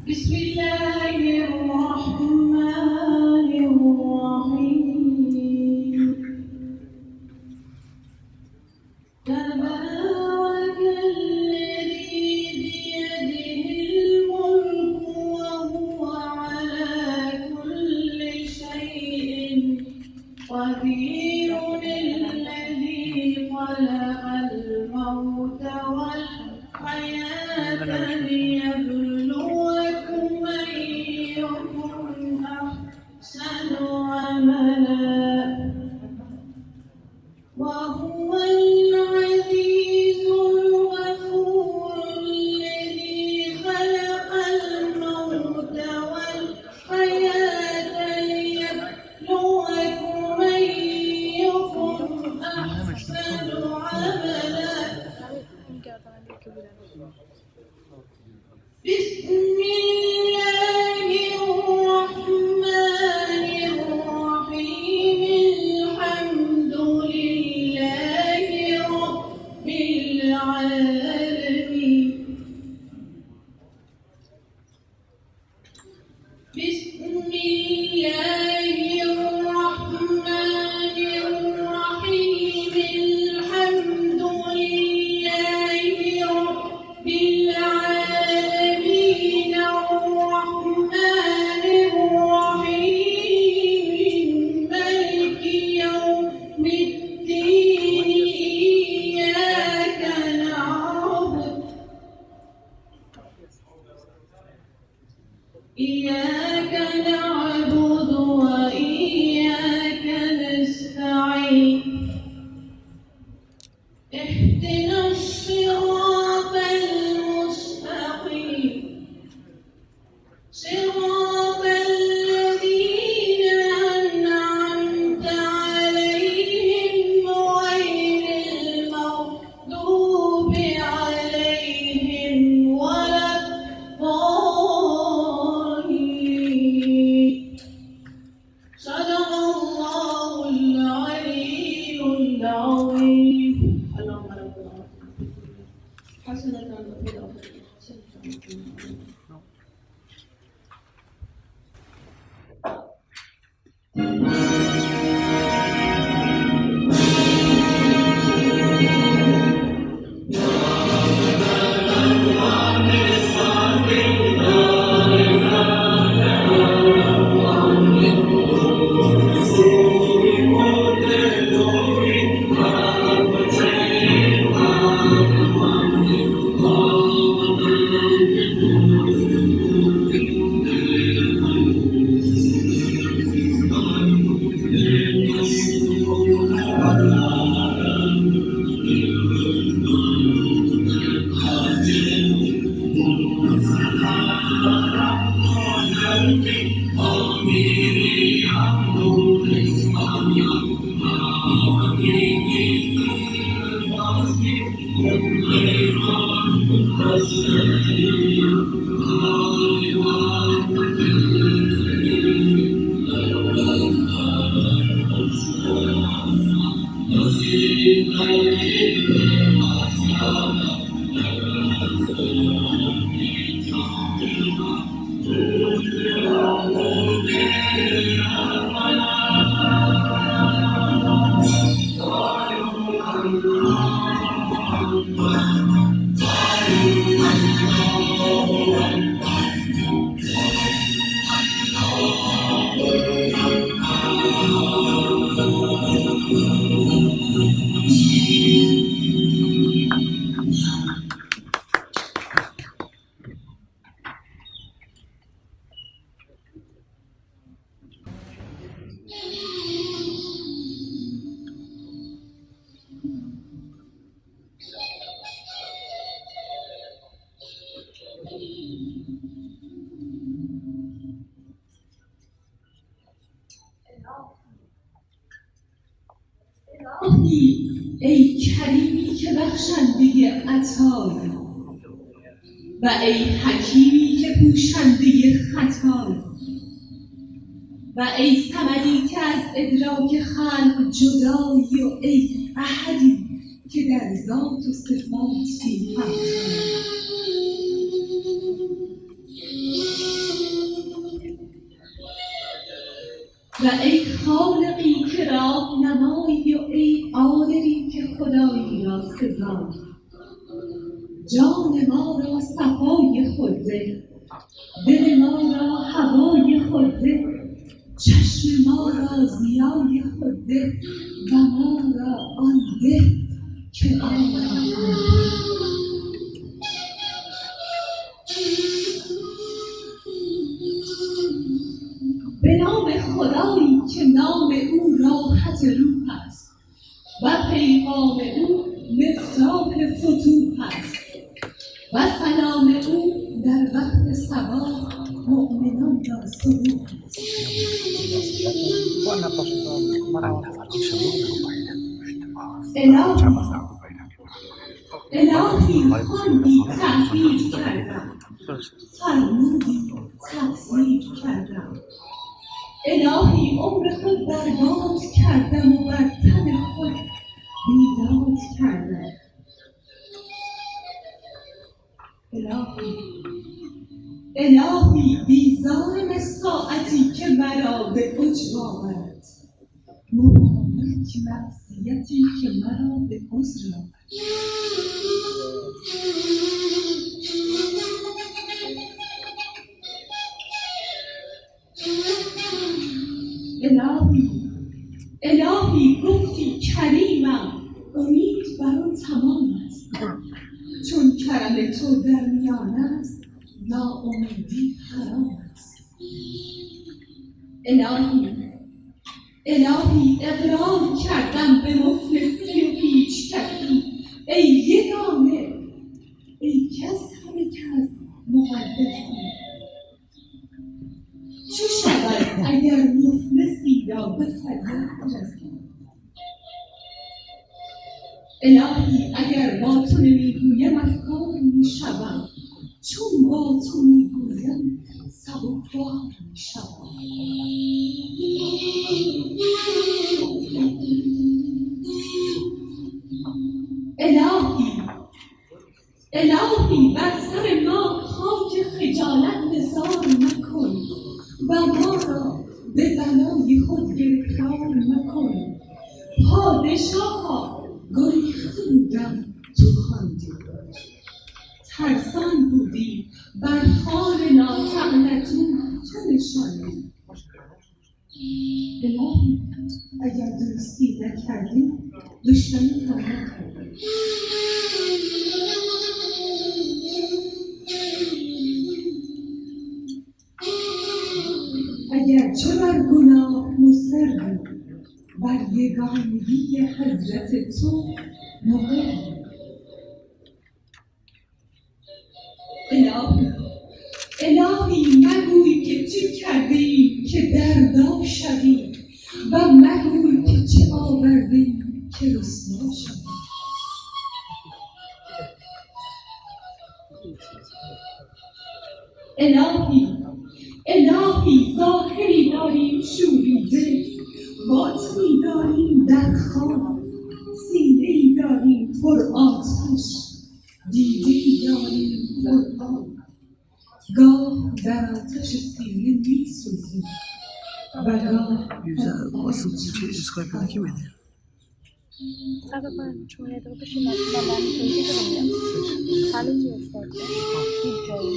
بسم الله الرحمن الرحيم. تبارك الذي بيده الملك وهو على كل شيء قدير، الذي خلق الموت والحياة ليبلوكم أيكم أحسن عملا، وهو العزيز الغفور الذي خلق الموت والحياة ليبلوكم أيكم أحسن عملا. بسم الله الرحمن الرحيم. الحمد لله رب العالمين. بسم الله الرحمن الرحيم. الحمد لله رب العالمين. الرحمن الرحيم مالك يوم الدين. إياك نعبد وإياك نستعين. اهدنا الصراط المستقيم، صراط الذين أنعمت عليهم غير المغضوب عليهم ولا الضالين. صدق الله العلي العظيم. اللهم ربنا حسنة وفي الآخرة حسنة. ای کریمی که بخشنده عطایی و ای حکیمی که پوشنده خطایی و ای صمدی که از ادراک خلق جدایی و ای احدی که در ذات و صفات بی همتایی. و ای خالقی که راهنمایی و ای قادری که خدایی را سزایی، جان ما را صفای خود ده، دل ما را هوای خود ده، چشم ما را ضیای خود ده و ما را آن ده که آن به نام خدایی که نام او راحت روح است و پیغام او مفتاح فتوح است و سلام او در وقت صباح مؤمنان را صبوح است. الهی خواندی تأخیر کردم، فرمودی تقصیر کردم، الهی عمر خود برباد کردم و بر تن خود بیداد کردم. الهی بیزارم از ساعتی که مرا به عجب آورد، مبارک معصیتی که مرا به عذر آورد. الهی گفتی کریمم، امید بر آن تمام است، چون کرم تو در میان است ناامیدی حرام است. الهی اقرار کردم به مفلسی و هیچ کسی، ای یگانه ای کس همه کس مقدسی. چه شود اگر مفلسی را به فریاد رسی؟ الهی اگر با تو نمیگویم افکار میشوم، چون با تو میگویم سبکبار میشوم. الهی بر سر ما خاک خجالت نثار مکن و ما را به بلای خود گرفتار مکن. پادشاها گریخته بودم تو خواندی، ترسان بودی بر حال ناطقنتون تو نشاندی. الهی اگر درستی نکردی دشمنی را نکردی. اگر چه بر گناه مصر بر یگانگی حضرت تو مقر. الهی مگوی که چه کردی که دردا شوی و مگوی که چه آوردی که رسوا شوی. الهی ظاهری داریم شوریده، باطنی داریم در خواب، سینه‌ای داریم پر آتش، دیده‌ای داریم پر آب. گاه در آتش سینه می‌سوزیم و گاه صبر کن چون یه دقیقه بشین من توضیح رو میگم. حالا چی افتاده؟ هیچ جایی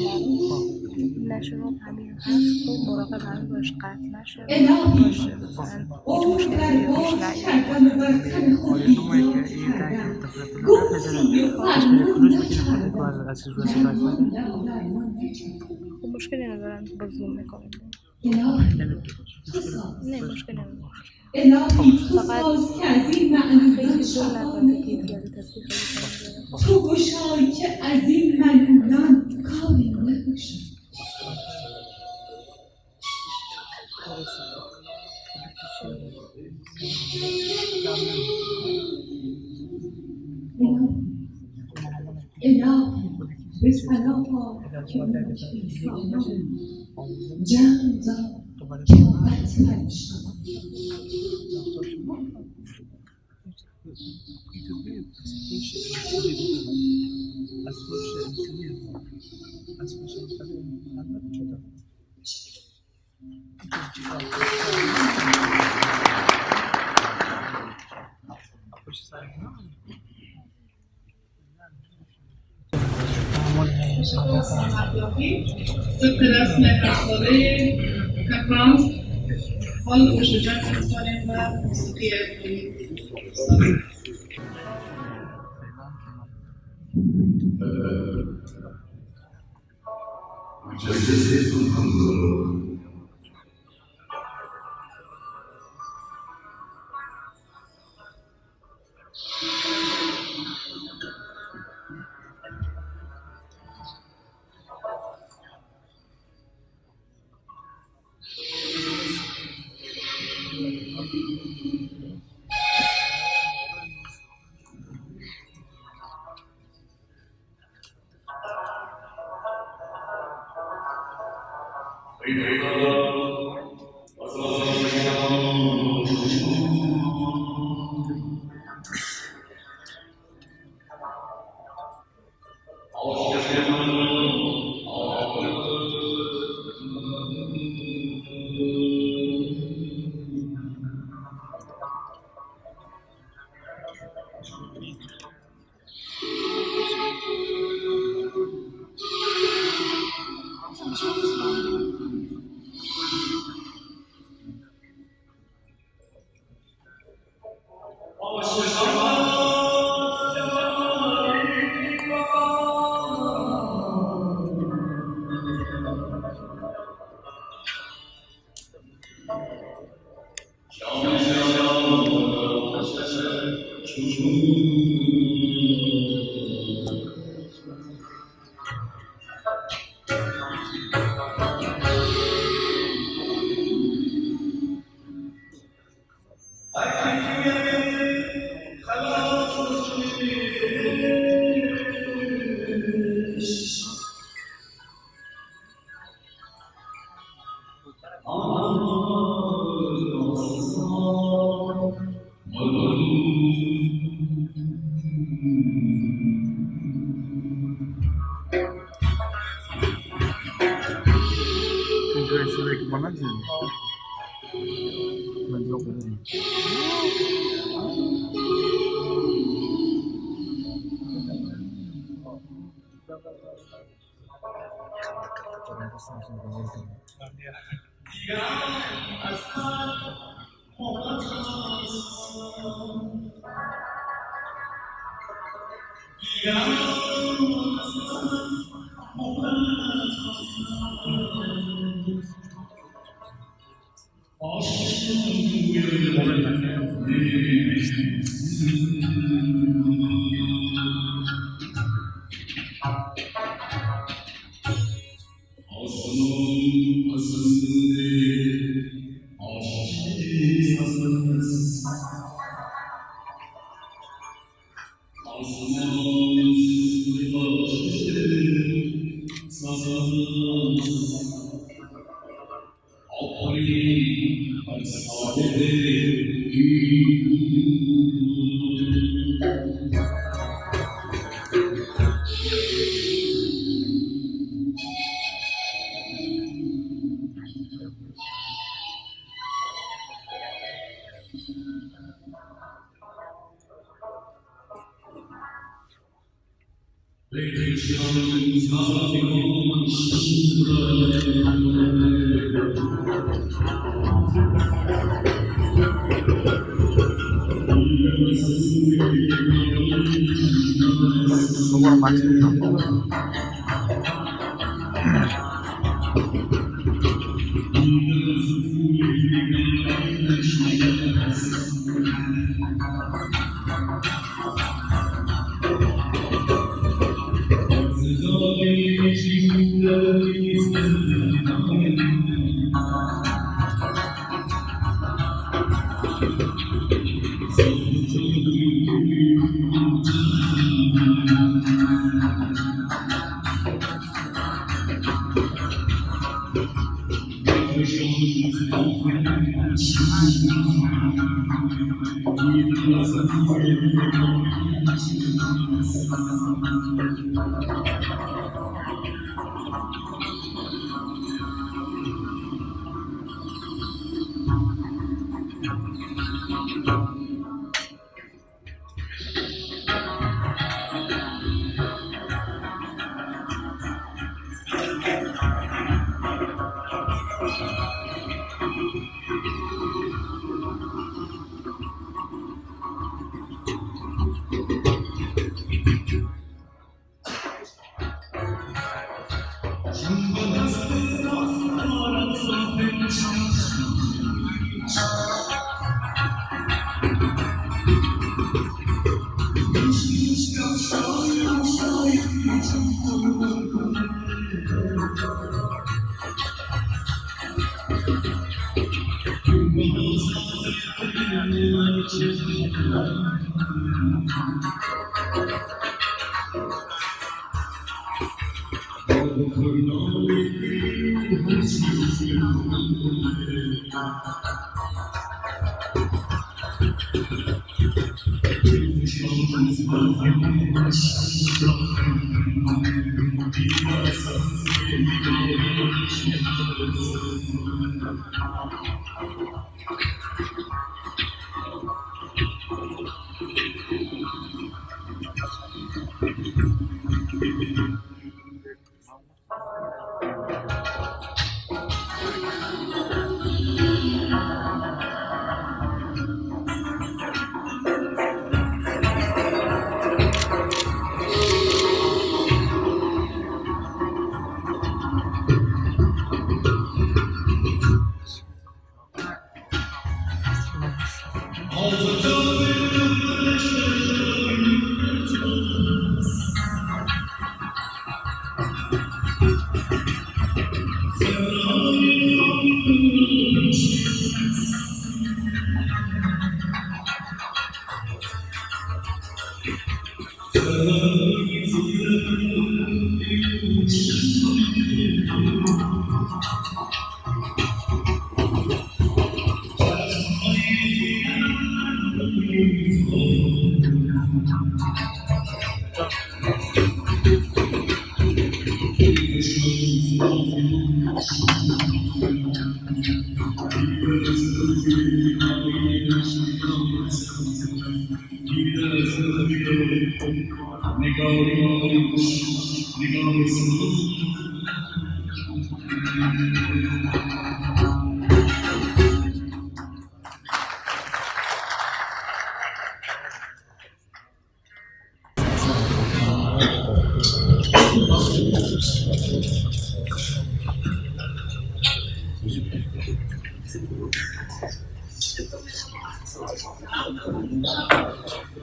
نشون همین هست و مراقب همین باش قطع نشه باشه مثلا هیچ مشکلی پیش نیاد. مشکلی ندارن با زوم میکنیم. نه مشکلی ندارن. فقط خیلی زوم نداره کیفیت تصویر خیلی تو گشای که از این ملولان کاری نباشد. الهی به صلاحا که میشیسانم جمع دار که مطمئن شدم. Afghanistan Abdullahi, ضد رسم هرساله تکانس حال مشجع کنیم و موسیقی کنیم.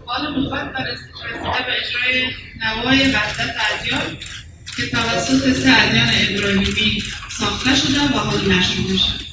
حال نوبت رسیده به اجرای نوای وحدت ادیان که توسط سه ادیان ابراهیمی ساخته شده و حال نشر میشه.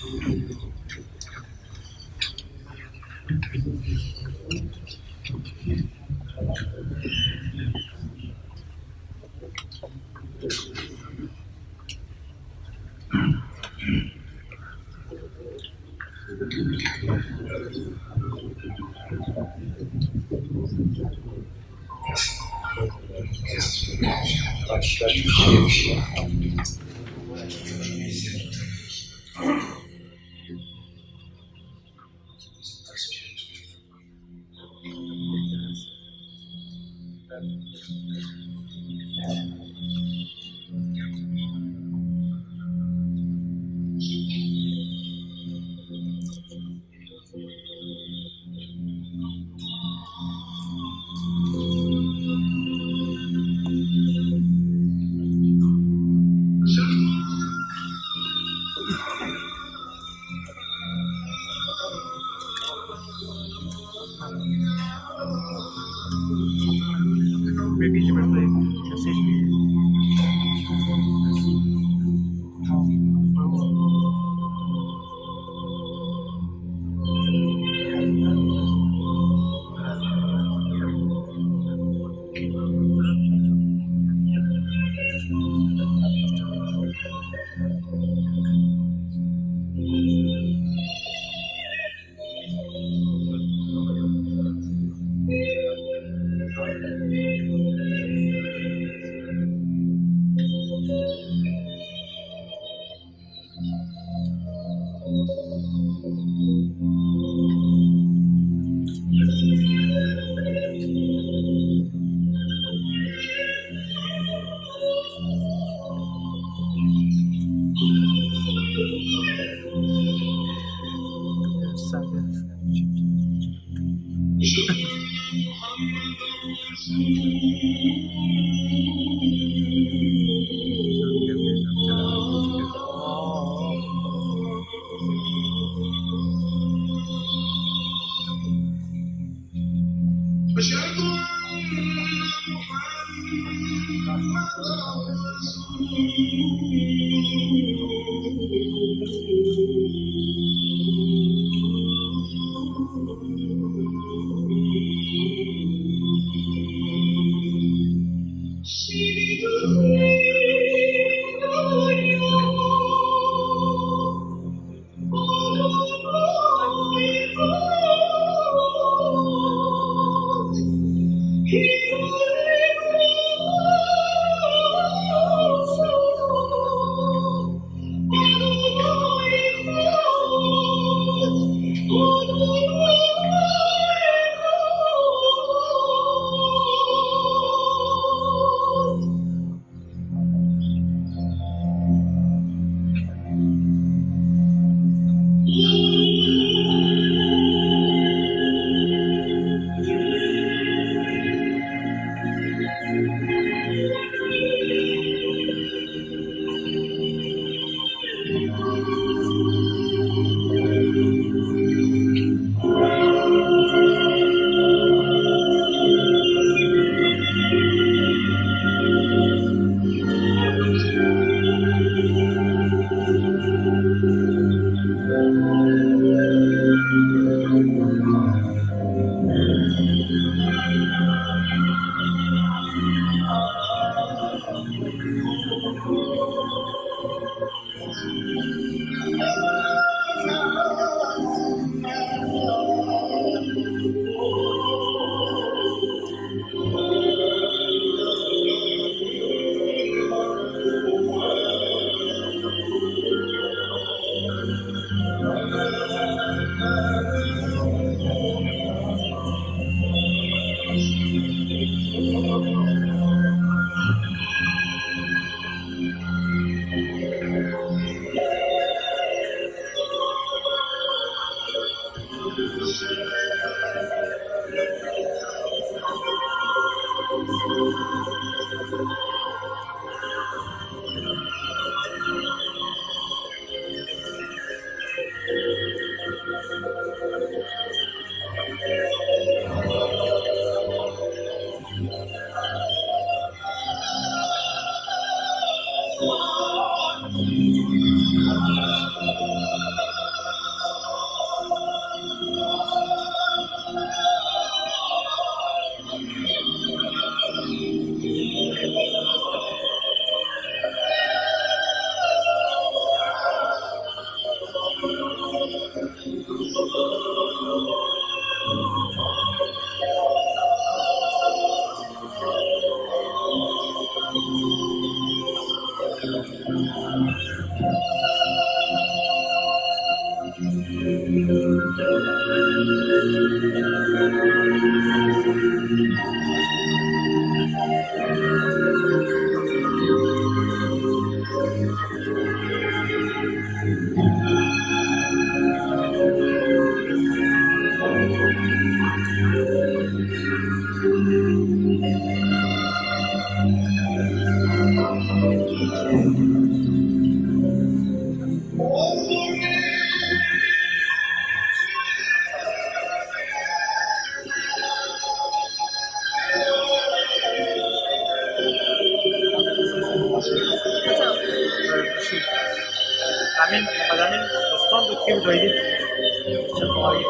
همین همین داستان بود که دایدی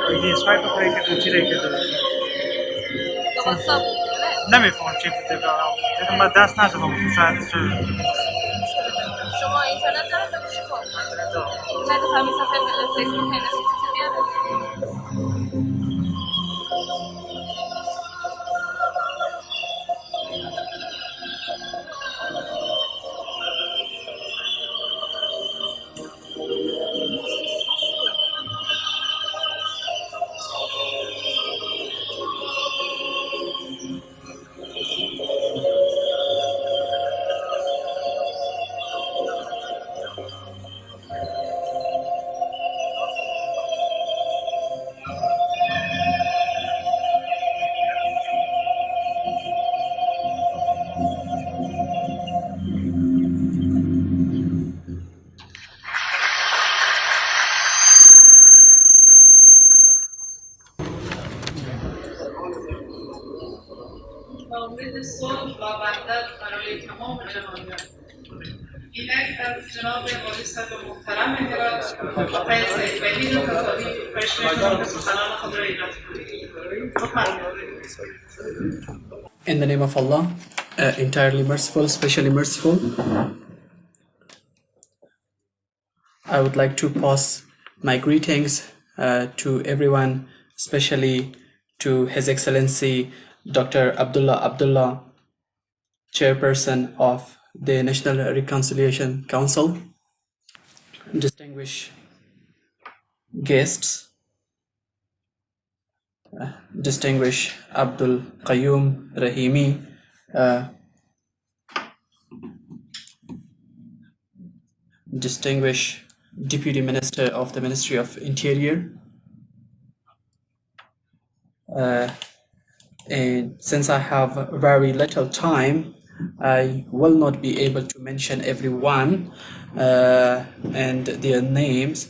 دایدی اسپایت بکنه که تو چیزی که نمیفهم چی بوده دیدم من دست نزدم شاید شما اینترنت دارید یا چی کار می‌کنید؟ همین صفحه فیسبوک اینستیتوت بیاره. امید صلح و وحدت برای تمام جهانیان. اینک از جناب والی صدر محترم هرات آقای سید وحید فتاحی پیشنهاد به سخنان خود را ایراد کنید. In the name of Allah, entirely merciful, specially merciful, I would like to pass my greetings to everyone, especially to His Excellency Dr. Abdullah, Chairperson of the National Reconciliation Council, distinguished guests, distinguished Abdul Qayyum Rahimi, distinguished Deputy Minister of the Ministry of Interior. And since I have very little time, I will not be able to mention everyone and their names,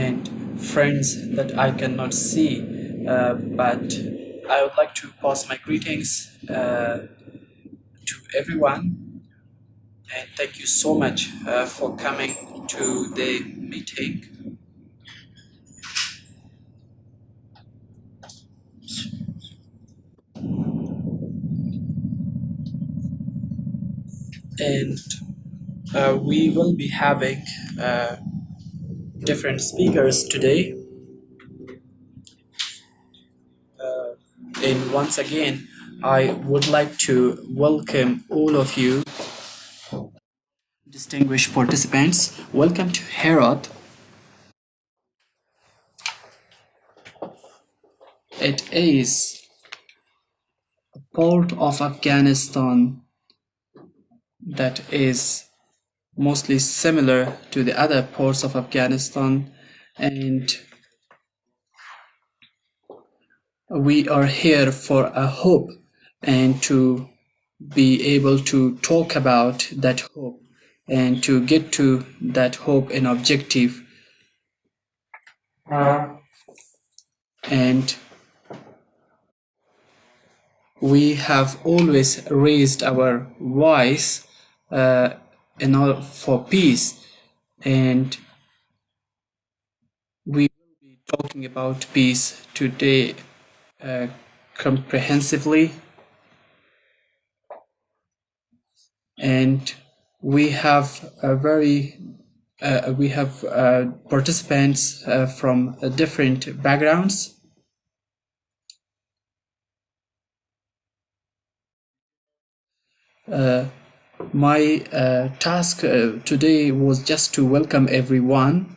and friends that I cannot see, but I would like to pass my greetings to everyone, and thank you so much for coming to the meeting. And we will be having different speakers today. And once again, I would like to welcome all of you, distinguished participants. Welcome to Herat. It is a part of Afghanistan that is mostly similar to the other parts of Afghanistan, and we are here for a hope and to be able to talk about that hope and to get to that hope and objective. And we have always raised our voice in order for peace, and we will be talking about peace today comprehensively. And we have a very we have participants from different backgrounds. My task today was just to welcome everyone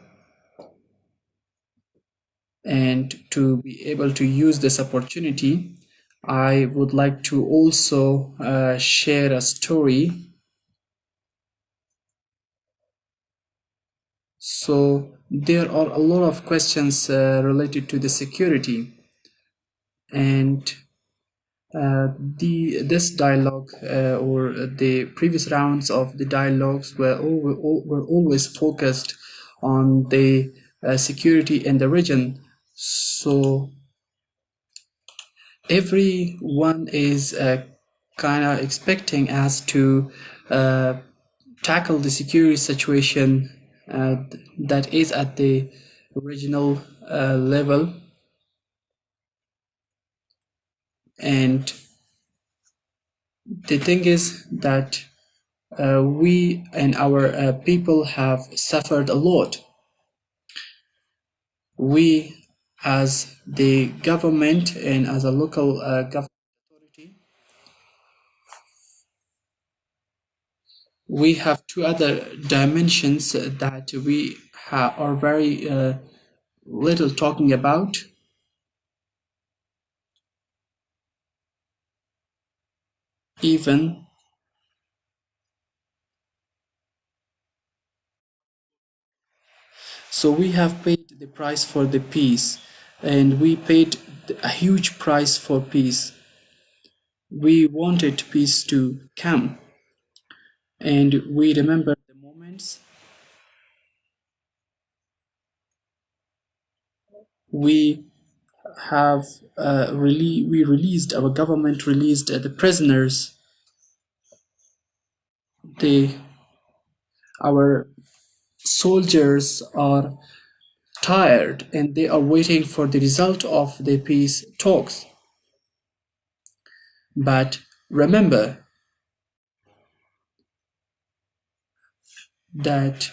and to be able to use this opportunity. I would like to also share a story. So there are a lot of questions related to the security, and this dialogue or the previous rounds of the dialogues were always focused on the security in the region. So everyone is kind of expecting us to tackle the security situation that is at the regional level, and the thing is that we and our people have suffered a lot. We, as the government and as a local government authority, we have two other dimensions that we are very little talking about. Even so, we have paid the price for the peace, and we paid a huge price for peace. We wanted peace to come, and we remember the moments we have our government released the prisoners. Our soldiers are tired and they are waiting for the result of the peace talks. But remember that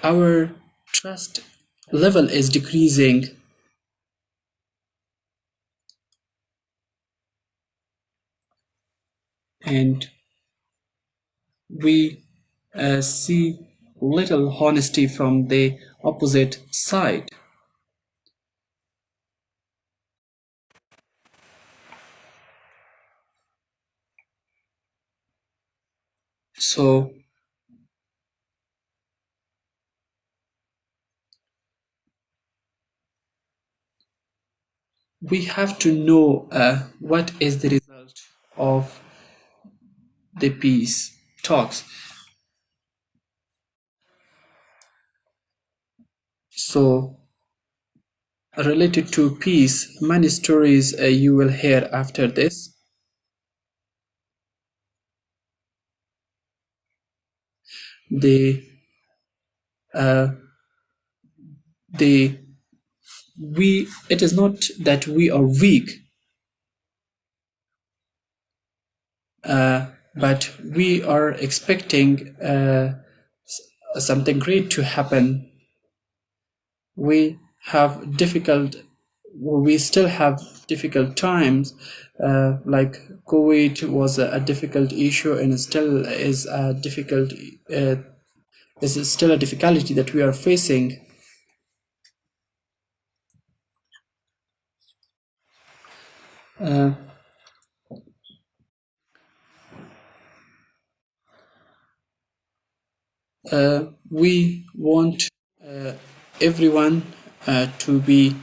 our trust level is decreasing, and we see little honesty from the opposite side. So we have to know what is the result of the peace talks. So related to peace, many stories you will hear after this. The the we it is not that we are weak, but we are expecting something great to happen. We have we still have difficult times, like COVID was a difficult issue and still is a difficult is still a difficulty that we are facing. We want everyone to be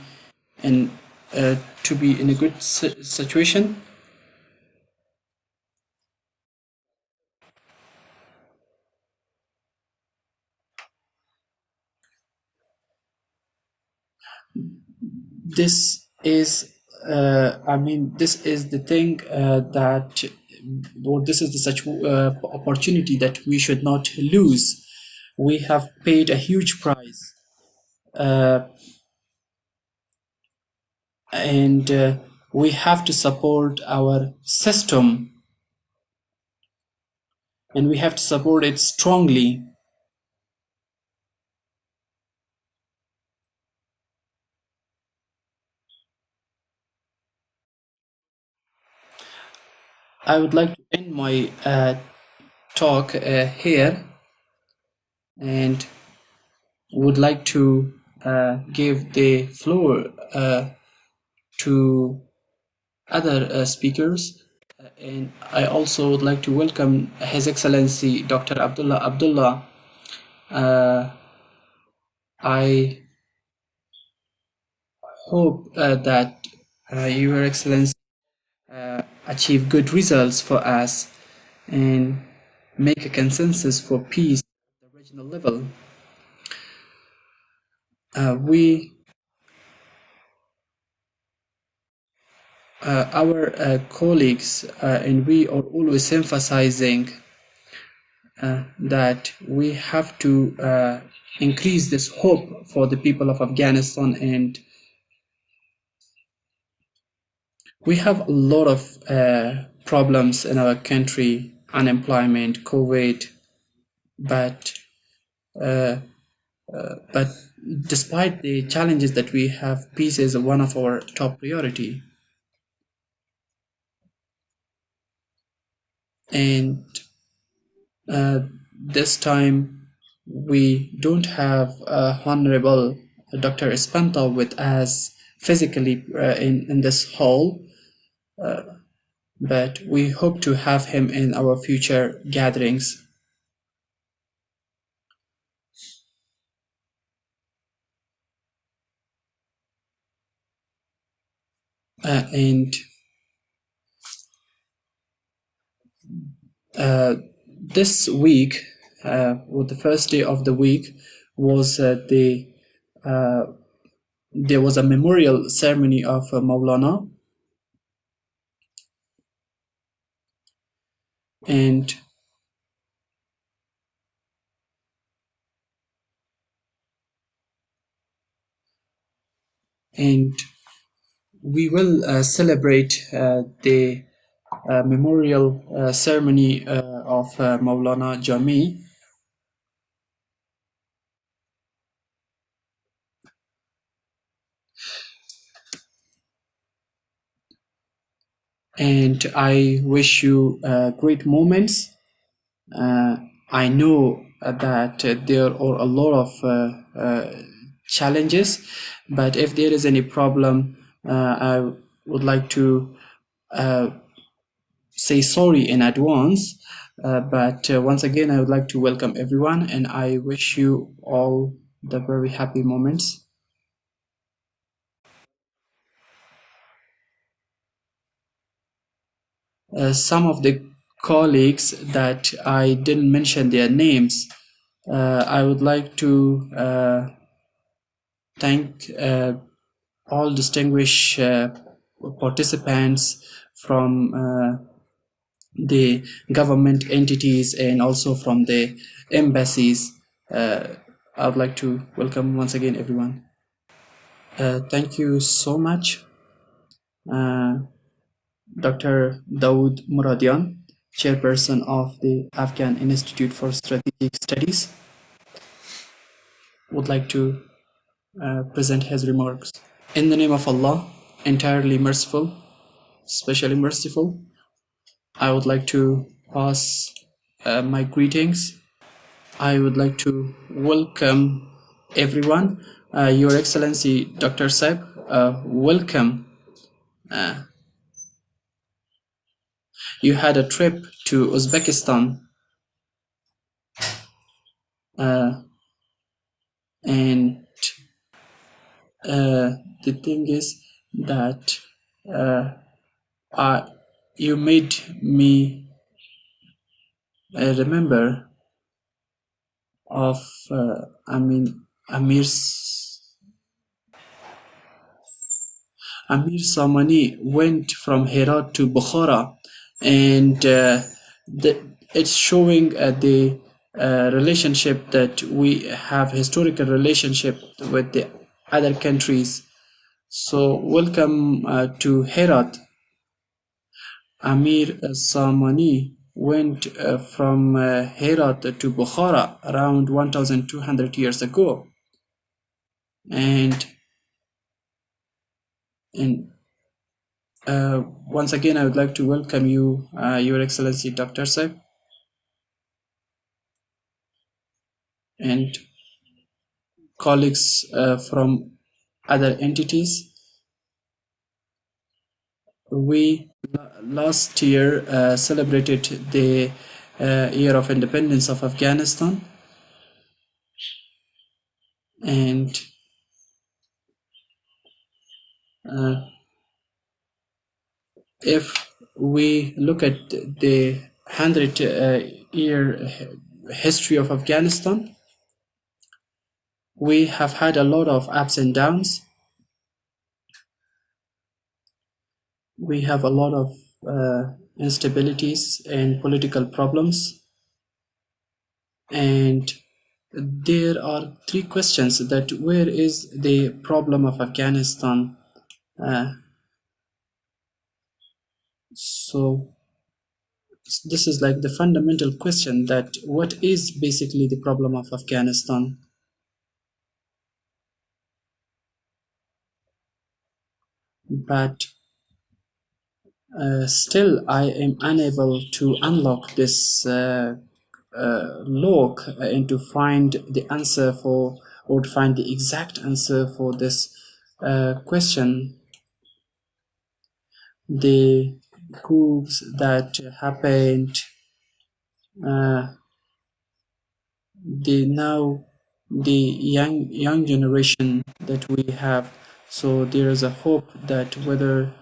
in to be in a good situation. This is this is the thing that or this is the such opportunity that we should not lose. We have paid a huge price, uh, and we have to support our system, and we have to support it strongly. I would like to end my talk here, and would like to give the floor to other speakers. And I also would like to welcome His Excellency Dr. Abdullah Abdullah. I hope that Your Excellency achieve good results for us and make a consensus for peace at the regional level. Our colleagues and we are always emphasizing that we have to increase this hope for the people of Afghanistan, and we have a lot of problems in our country: unemployment, COVID, but but despite the challenges that we have, peace is one of our top priority. And this time we don't have Honorable Dr. Espanta with us physically in this hall, but we hope to have him in our future gatherings. And this week, or the first day of the week, was there was a memorial ceremony of Maulana, and we will celebrate the memorial ceremony of Maulana Jami. And I wish you great moments. I know that there are a lot of challenges, but if there is any problem, I would like to say sorry in advance. But once again, I would like to welcome everyone, and I wish you all the very happy moments. Some of the colleagues that I didn't mention their names, I would like to thank all distinguished participants from the government entities and also from the embassies. I would like to welcome once again everyone. Thank you so much, Dr. Dawood Muradian, chairperson of the Afghan Institute for Strategic Studies, would like to present his remarks. In the name of Allah, entirely merciful, especially merciful, I would like to pass my greetings. I would like to welcome everyone. Your Excellency, Dr. Saib, welcome. You had a trip to Uzbekistan, and the thing is, that you made me remember of Amir Samani went from Herat to Bukhara, and it's showing the relationship that we have, historical relationship with the other countries. So welcome to Herat. Amir Samani went from Herat to Bukhara around 1200 years ago, and once again I would like to welcome you, Your Excellency Dr. Saib, and colleagues from other entities. We last year celebrated the year of independence of Afghanistan, and if we look at the 100-year history of Afghanistan, we have had a lot of ups and downs. We have a lot of instabilities and political problems, and there are three questions: that where is the problem of Afghanistan? So this is like the fundamental question, that what is basically the problem of Afghanistan? But still I am unable to unlock this lock and to find the answer for, or to find the exact answer for this question. The coups that happened, the young generation that we have. So there is a hope that whether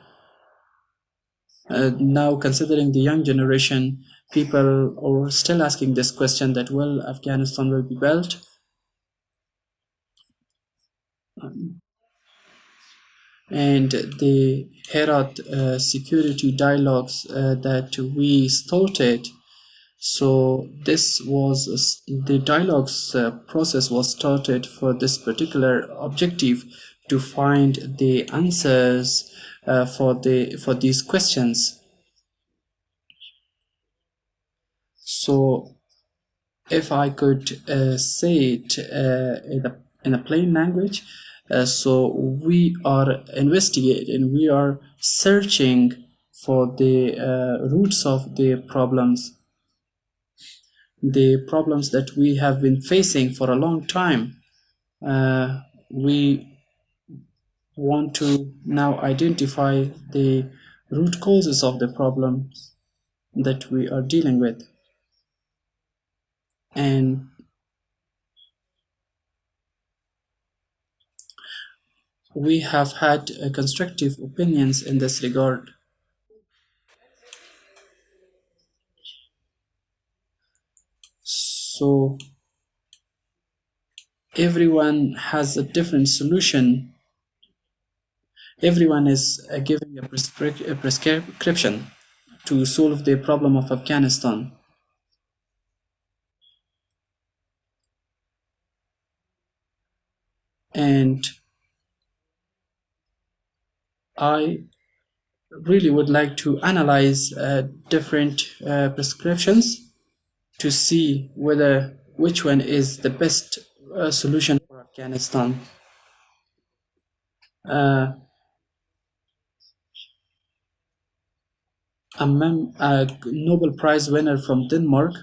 now, considering the young generation, people are still asking this question, that will Afghanistan will be built? And the Herat Security Dialogues that we started, so this was the dialogues process was started for this particular objective, to find the answers for these questions. So if I could say it in a plain language, so we are investigating, we are searching for the roots of the problems that we have been facing for a long time. We want to now identify the root causes of the problems that we are dealing with, and we have had constructive opinions in this regard. So everyone has a different solution. Everyone is giving a prescription to solve the problem of Afghanistan. And I really would like to analyze different prescriptions to see which one is the best solution for Afghanistan. A Nobel Prize winner from Denmark,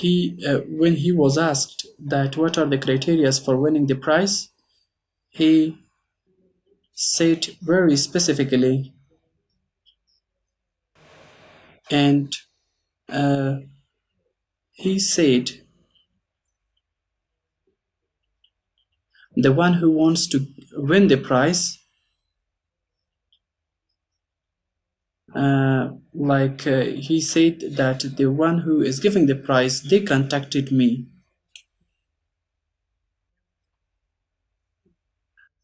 when he was asked that what are the criteria for winning the prize, he said very specifically, and he said the one who wants to win the prize, he said that the one who is giving the prize, they contacted me,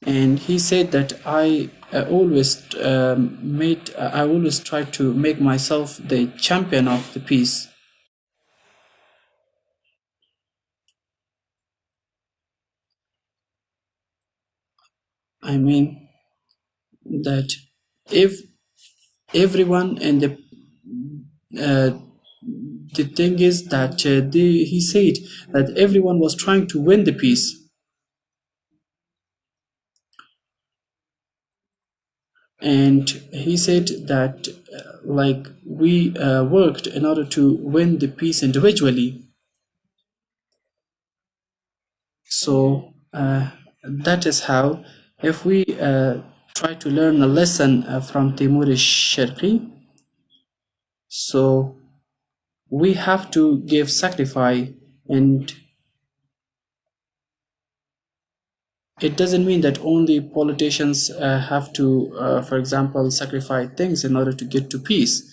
and he said that I always try to make myself the champion of the peace. I mean that if everyone in the thing is that he said that everyone was trying to win the peace, and he said that we worked in order to win the peace individually. So that is how, if we try to learn a lesson from Timur Sharqi, so we have to give sacrifice, and it doesn't mean that only politicians have to, for example, sacrifice things in order to get to peace.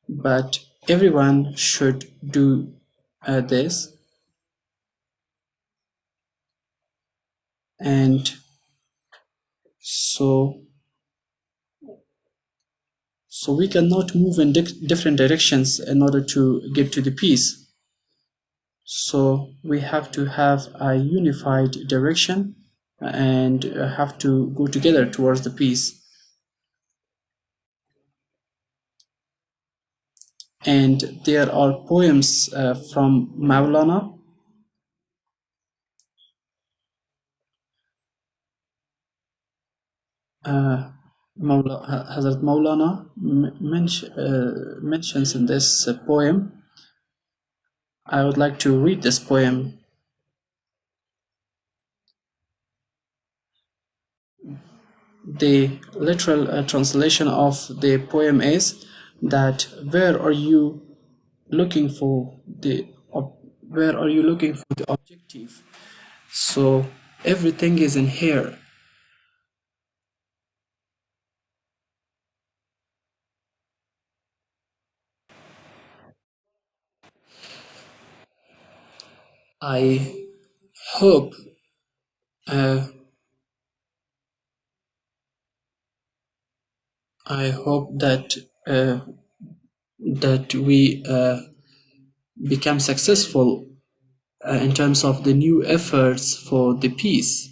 But everyone should do this, and so we cannot move in different directions in order to get to the peace. So we have to have a unified direction and have to go together towards the peace. And there are poems from Maulana. Hazrat Maulana mentions in this poem. I would like to read this poem. The literal translation of the poem is that where are you looking for the objective? So everything is in here. I hope that we become successful in terms of the new efforts for the peace.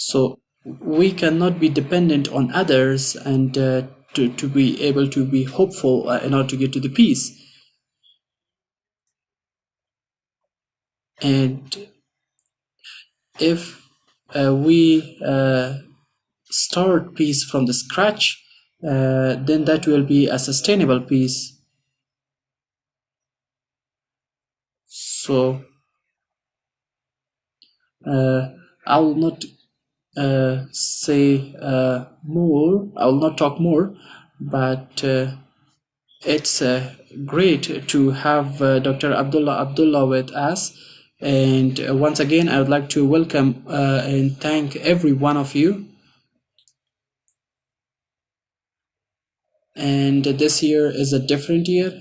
So we cannot be dependent on others and to be able to be hopeful in order to get to the peace. And if we start peace from the scratch, then that will be a sustainable peace. So I will not say more. I will not talk more, but it's great to have Dr. Abdullah with us. And once again, I would like to welcome and thank every one of you. And this year is a different year.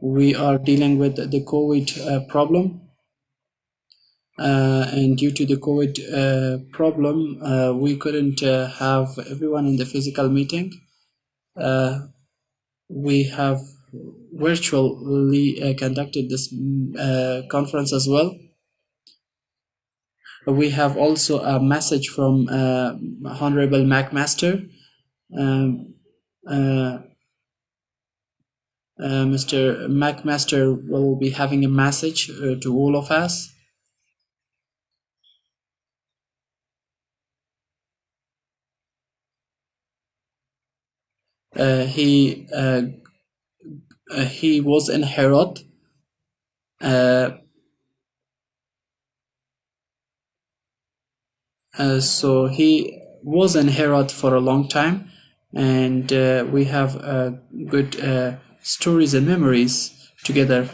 We are dealing with the COVID problem. And due to the COVID problem, we couldn't have everyone in the physical meeting. We have virtually conducted this conference as well. We have also a message from Honorable McMaster. Mr. McMaster will be having a message to all of us. He was in Herat So he was in Herat for a long time, and we have good stories and memories together.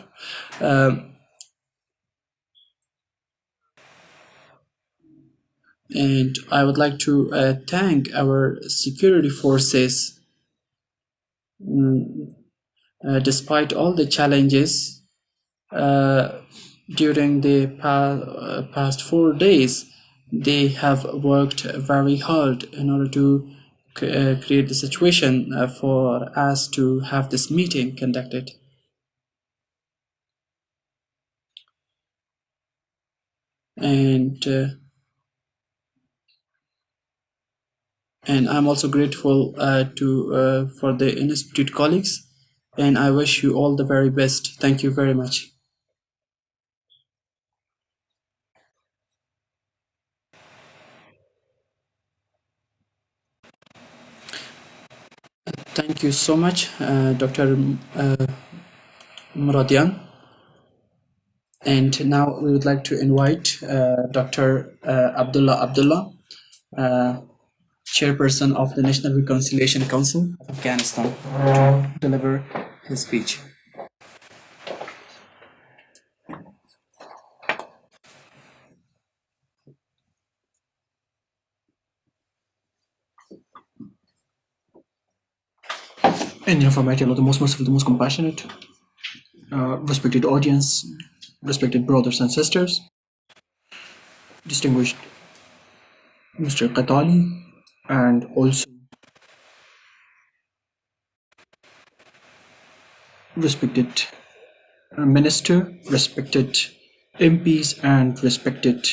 And I would like to thank our security forces. Despite all the challenges uh, during the past 4 days, they have worked very hard in order to create the situation for us to have this meeting conducted. And I'm also grateful for the institute colleagues, and I wish you all the very best. Thank you very much. Thank you so much, Dr. Muradian. And now we would like to invite Dr. Abdullah, Chairperson of the National Reconciliation Council of Afghanistan, to deliver his speech. In the name of Almighty Allah, the most merciful, the most compassionate, respected audience, respected brothers and sisters, distinguished Mr. Qatali, and also respected Minister, respected MPs, and respected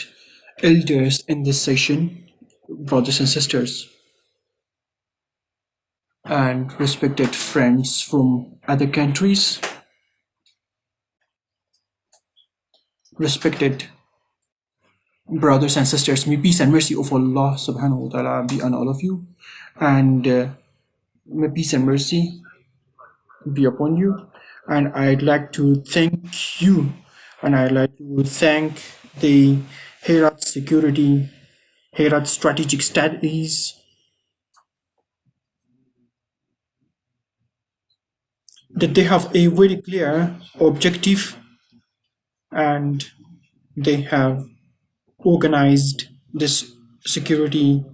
elders in this session, brothers and sisters, and respected friends from other countries, respected brothers and sisters, may peace and mercy of Allah subhanahu wa ta'ala be on all of you, and may peace and mercy be upon you. And I'd like to thank you, and I'd like to thank the Herat Strategic Studies, that they have a very clear objective, and they have organized this security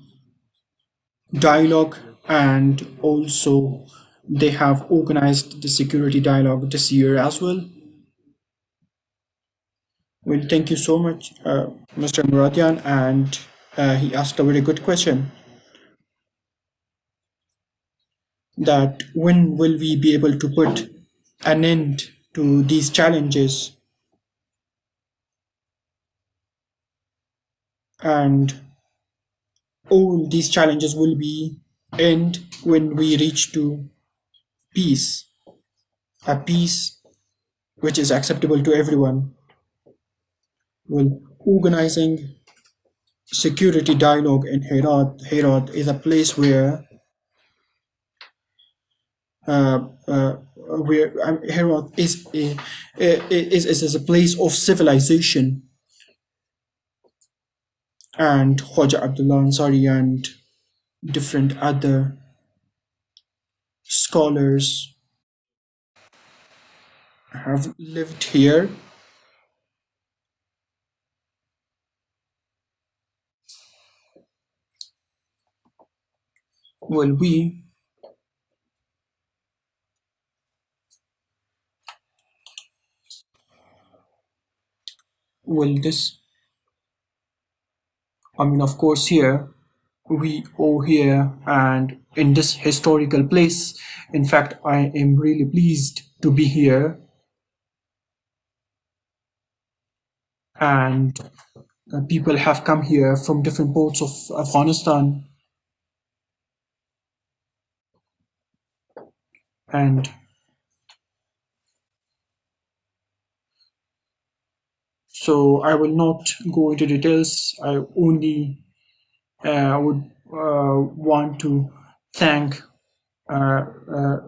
dialogue, and also they have organized the security dialogue this year as well. Well, thank you so much, Mr. Muradian, and he asked a very good question, that when will we be able to put an end to these challenges, and all these challenges will be end when we reach to peace, a peace which is acceptable to everyone. Well, organizing security dialogue in Herat is a place where Herat is a place of civilization, and Khwaja Abdullah Ansari and different other scholars have lived here. Well, this, I mean, of course, here we are here and in this historical place. In fact, I am really pleased to be here, and people have come here from different parts of Afghanistan, and so I will not go into details. I only would want to thank uh, uh,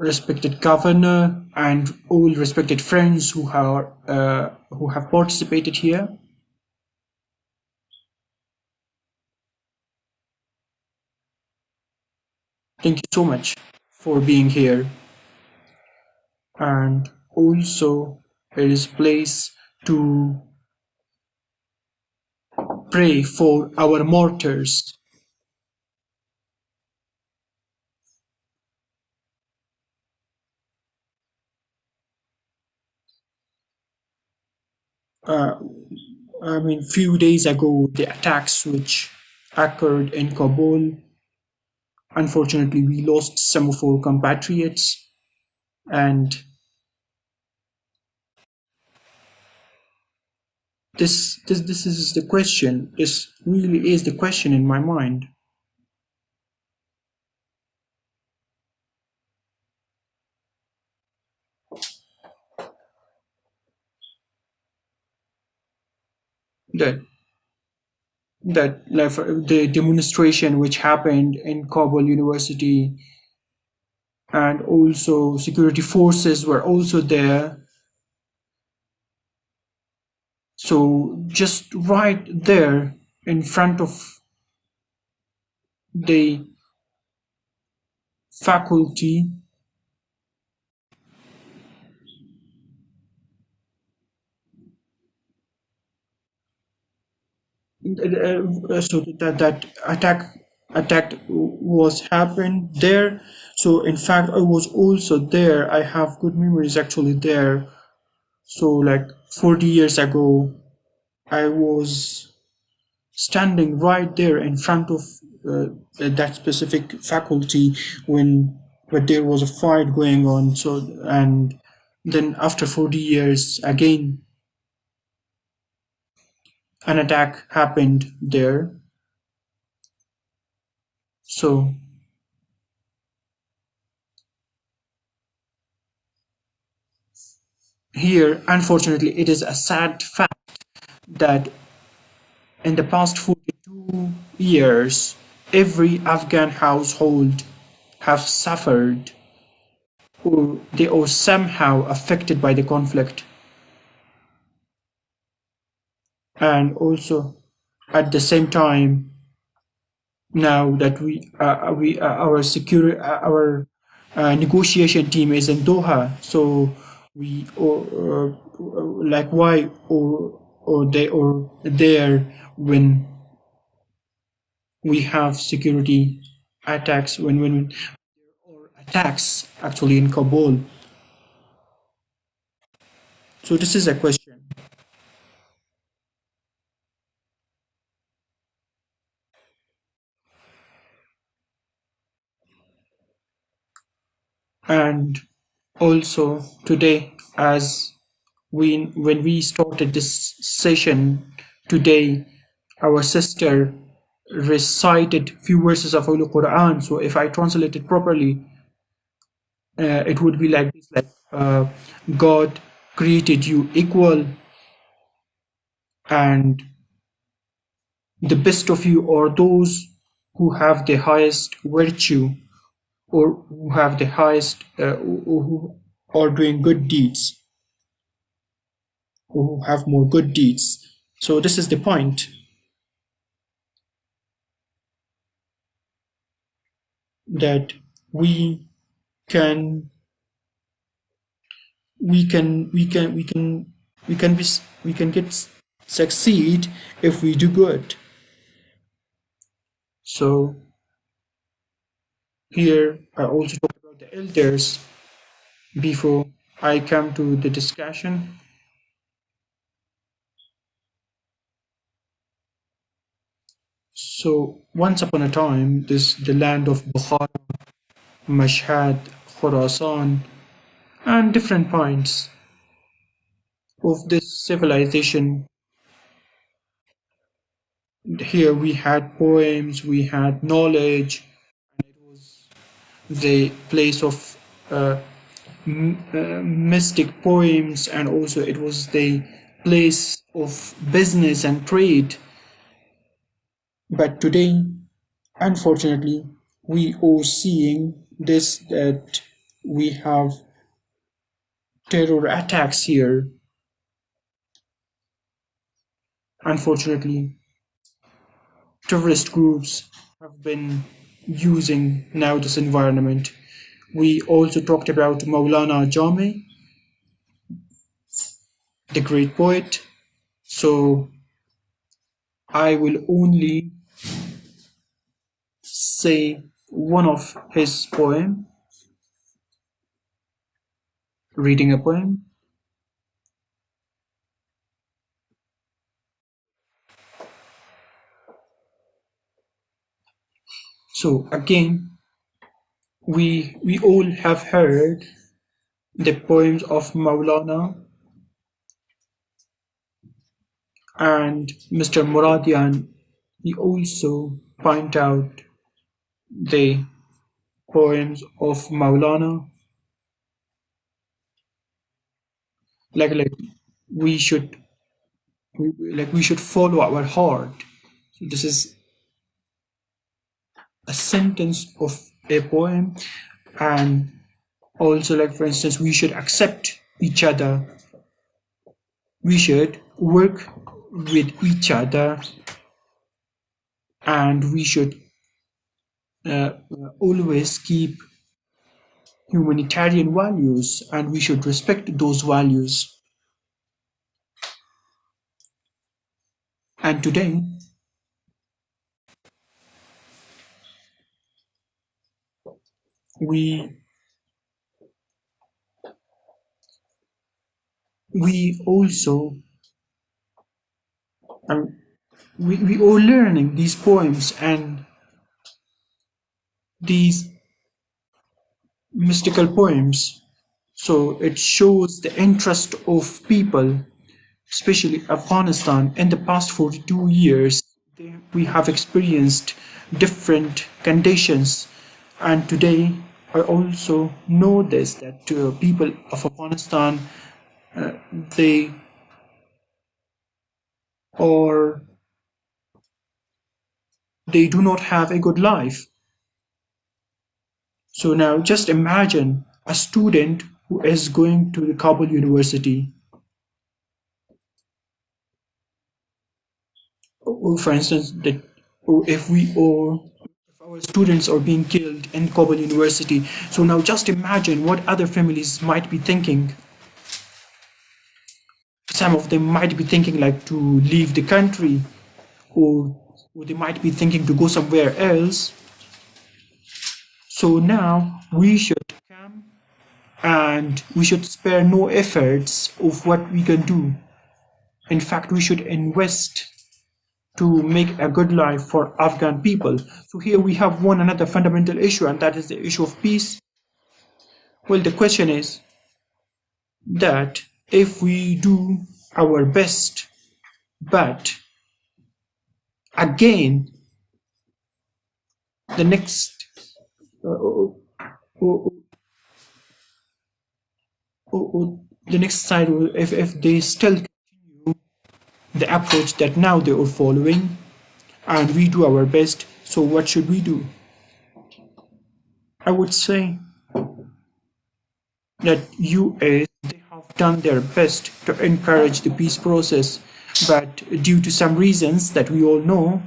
respected governor, and all respected friends who have participated here. Thank you so much for being here. And also, it is place to pray for our martyrs. I mean, few days ago, the attacks which occurred in Kabul, unfortunately, we lost some of our compatriots, and this is the question. This really is the question in my mind. That like the demonstration which happened in Kabul University, and also security forces were also there. So just right there in front of the faculty, so that attack was happened there. So in fact, I was also there. I have good memories actually there. So like 40 years ago, I was standing right there in front of that specific faculty when there was a fight going on. So, and then after 40 years again an attack happened there. So here, unfortunately, it is a sad fact that in the past 42 years, every Afghan household has suffered, or they are somehow affected by the conflict. And also, at the same time, now that our negotiation team is in Doha, so we like why or they are there when we have security attacks, when or attacks actually in Kabul. So this is a question. And also today, as when we started this session today, our sister recited few verses of Holy Quran. So if I translate it properly, it would be like this: like God created you equal, and the best of you are those who have the highest virtue, or who have the highest, who are doing good deeds, who have more good deeds. So this is the point, that we can we can we can we can we can be we can get succeed if we do good. So here I also talk about the elders before I come to the discussion. So once upon a time, the land of Bukhara, Mashhad, Khorasan, and different points of this civilization. Here we had poems, we had knowledge. It was the place of mystic poems, and also it was the place of business and trade. But today, unfortunately, we are seeing this, that we have terror attacks here. Unfortunately, terrorist groups have been using now this environment. We also talked about Maulana Jami, the great poet. So I will only say one of his poem, reading a poem. So again, we all have heard the poems of Maulana, and Mr. Muradian, he also point out the poems of Maulana, like we should we should follow our heart. So this is a sentence of a poem, and also, like for instance, we should accept each other, we should work with each other, and we should always keep humanitarian values, and we should respect those values. And today we also um, we are learning these poems and these mystical poems. So it shows the interest of people, especially Afghanistan. In the past 42 years, we have experienced different conditions, and today I also know this, that people of Afghanistan, they or they do not have a good life. So now just imagine a student who is going to the Kabul University. Or for instance, that or if our students are being killed in Kabul University. So now just imagine what other families might be thinking. Some of them might be thinking like to leave the country, or they might be thinking to go somewhere else. So now we should come and we should spare no efforts of what we can do. In fact, we should invest to make a good life for Afghan people. So here we have one another fundamental issue, and that is the issue of peace. Well, the question is that if we do our best, but again, the next the next side, if they still continue the approach that now they are following, and we do our best, so what should we do? I would say that US, they have done their best to encourage the peace process, but due to some reasons that we all know,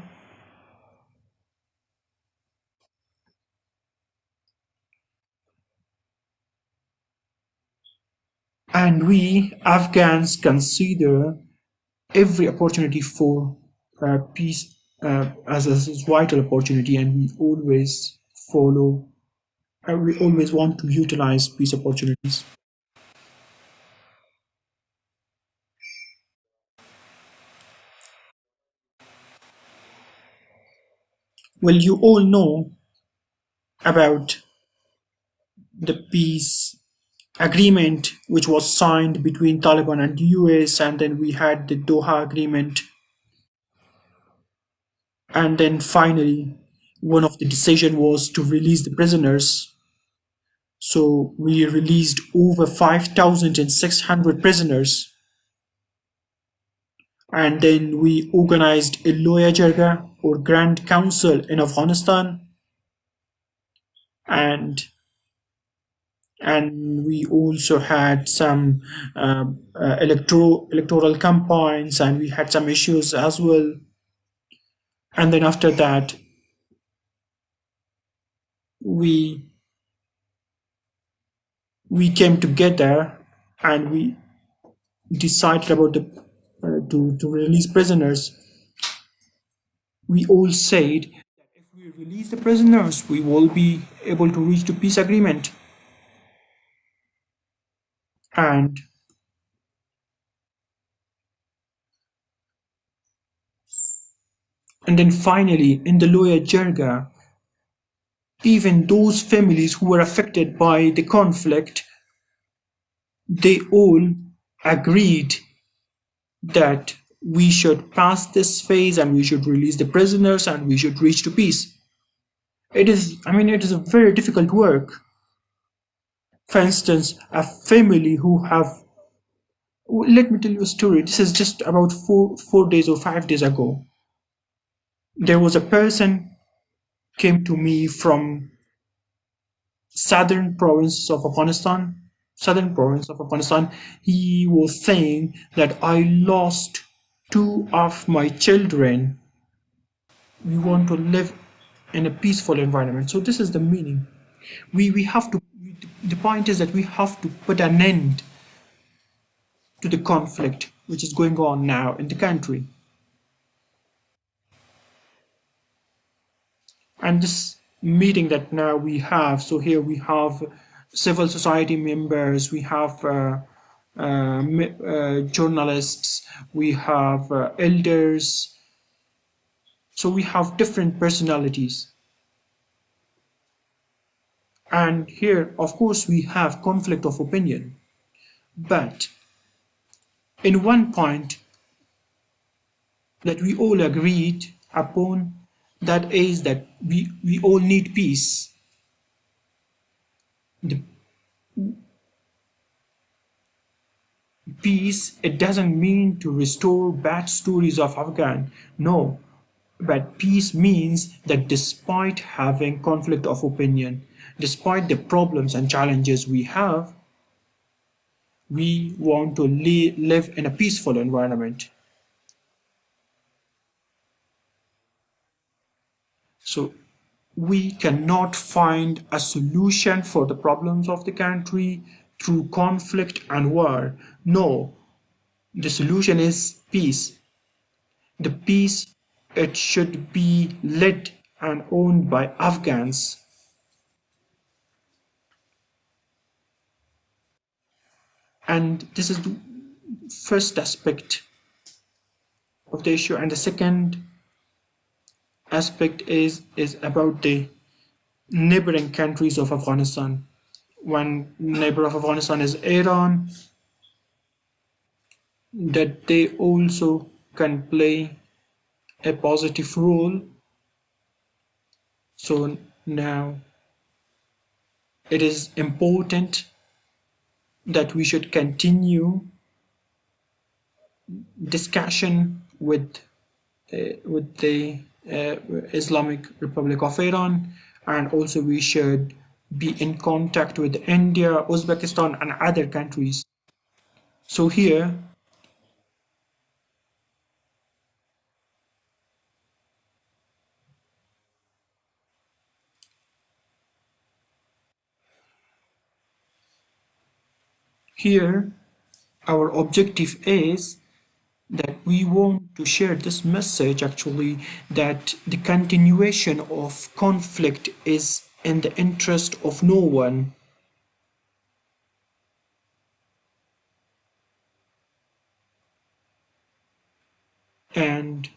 and we Afghans consider every opportunity for peace as a vital opportunity, and we always follow, we always want to utilize peace opportunities. Well, you all know about the peace agreement which was signed between Taliban and the US, and then we had the Doha agreement, and then finally one of the decision was to release the prisoners. So we released over 5,600 prisoners, and then we organized a Loya Jirga or Grand Council in Afghanistan, and and we also had some electoral campaigns, and we had some issues as well. And then after that, we came together and we decided about the to release prisoners. We all said that if we release the prisoners, we will be able to reach the peace agreement. And then finally, in the lawyer Jerga, even those families who were affected by the conflict, they all agreed that we should pass this phase and we should release the prisoners and we should reach to peace. It is a very difficult work. For instance, a family who have, let me tell you a story. This is just about 4 days or 5 days ago. There was a person came to me from southern province of Afghanistan. He was saying that I lost two of my children. We want to live in a peaceful environment. So this is the meaning. We have to. The point is that we have to put an end to the conflict which is going on now in the country. And this meeting that now we have, so here we have civil society members, we have journalists, we have elders, so we have different personalities. And here, of course, we have conflict of opinion. But in one point that we all agreed upon, that is that we all need peace. The peace, it doesn't mean to restore bad stories of Afghan. No, but peace means that despite having conflict of opinion, despite the problems and challenges we have, we want to live in a peaceful environment. So we cannot find a solution for the problems of the country through conflict and war. No, the solution is peace. The peace, it should be led and owned by Afghans. And this is the first aspect of the issue. And the second aspect is about the neighboring countries of Afghanistan. One neighbor of Afghanistan is Iran, that they also can play a positive role. So now it is important that we should continue discussion with the Islamic Republic of Iran, and also we should be in contact with India, Uzbekistan, and other countries. So here our objective is that we want to share this message actually, that the continuation of conflict is in the interest of no one. And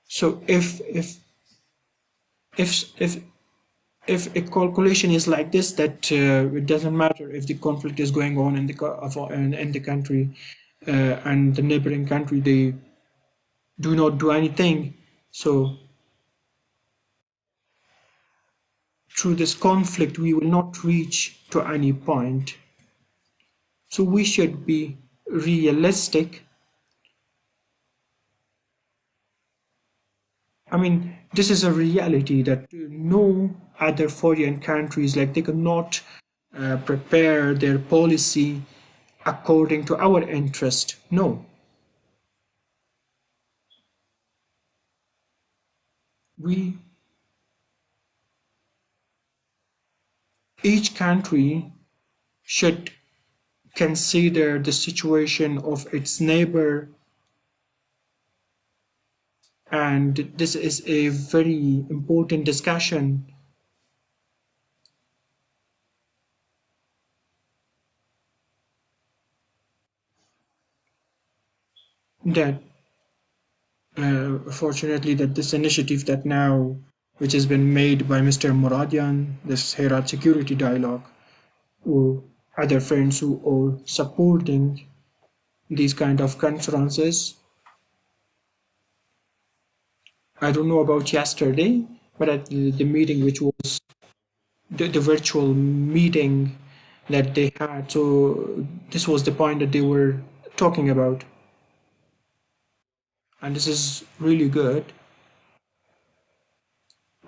so if a calculation is like this, that it doesn't matter if the conflict is going on in the country and the neighboring country, they do not do anything. So through this conflict, we will not reach to any point. So we should be realistic I mean, this is a reality that no other foreign countries, like they cannot prepare their policy according to our interest. No. Each country should consider the situation of its neighbor, and this is a very important discussion that fortunately that this initiative that now which has been made by Mr. Muradian, this Herat Security Dialogue, or other friends who are supporting these kind of conferences. I don't know about yesterday, but at the meeting which was the virtual meeting that they had, so this was the point that they were talking about, and this is really good.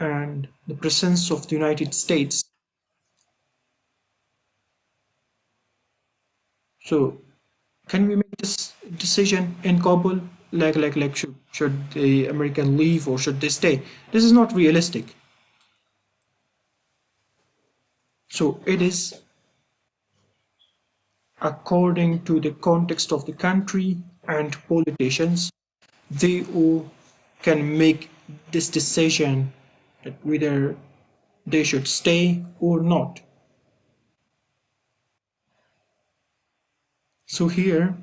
And the presence of the United States. So can we make this decision in Kabul? Like should the American leave or should they stay? This is not realistic. So it is according to the context of the country and politicians. They all can make this decision that whether they should stay or not. So here,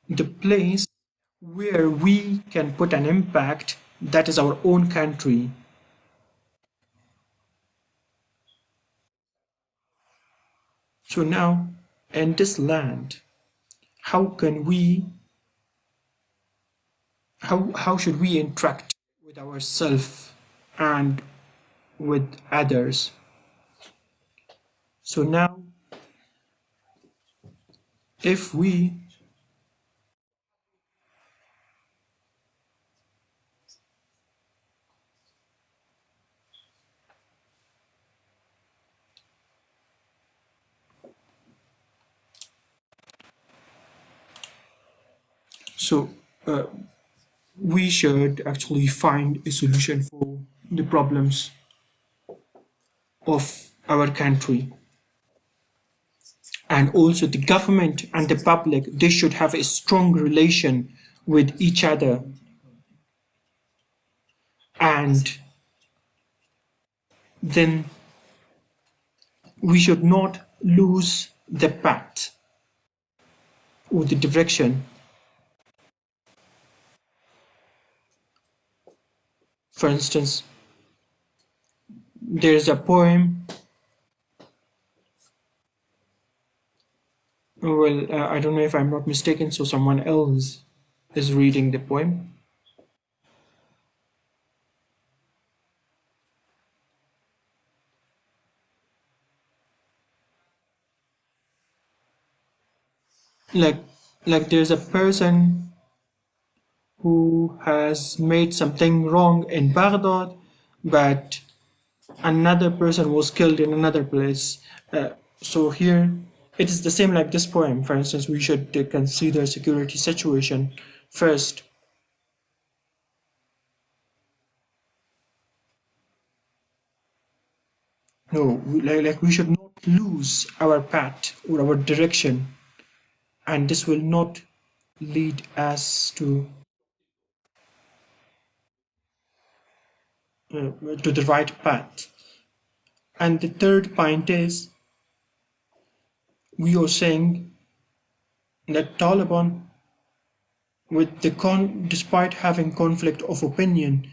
the place where we can put an impact, that is our own country. So now, in this land, how can we, how should we interact with ourselves and with others? So now, if we so we should actually find a solution for the problems of our country. And also the government and the public, they should have a strong relation with each other. And then we should not lose the path or the direction. For instance, there's a poem. Well, I don't know if I'm not mistaken, so someone else is reading the poem. Like, like there's a person who has made something wrong in Baghdad, but another person was killed in another place. So here, it is the same like this poem. For instance, we should consider security situation first. No, like we should not lose our path or our direction, and this will not lead us to the right path. And the third point is we are saying that Taliban, with the despite having conflict of opinion,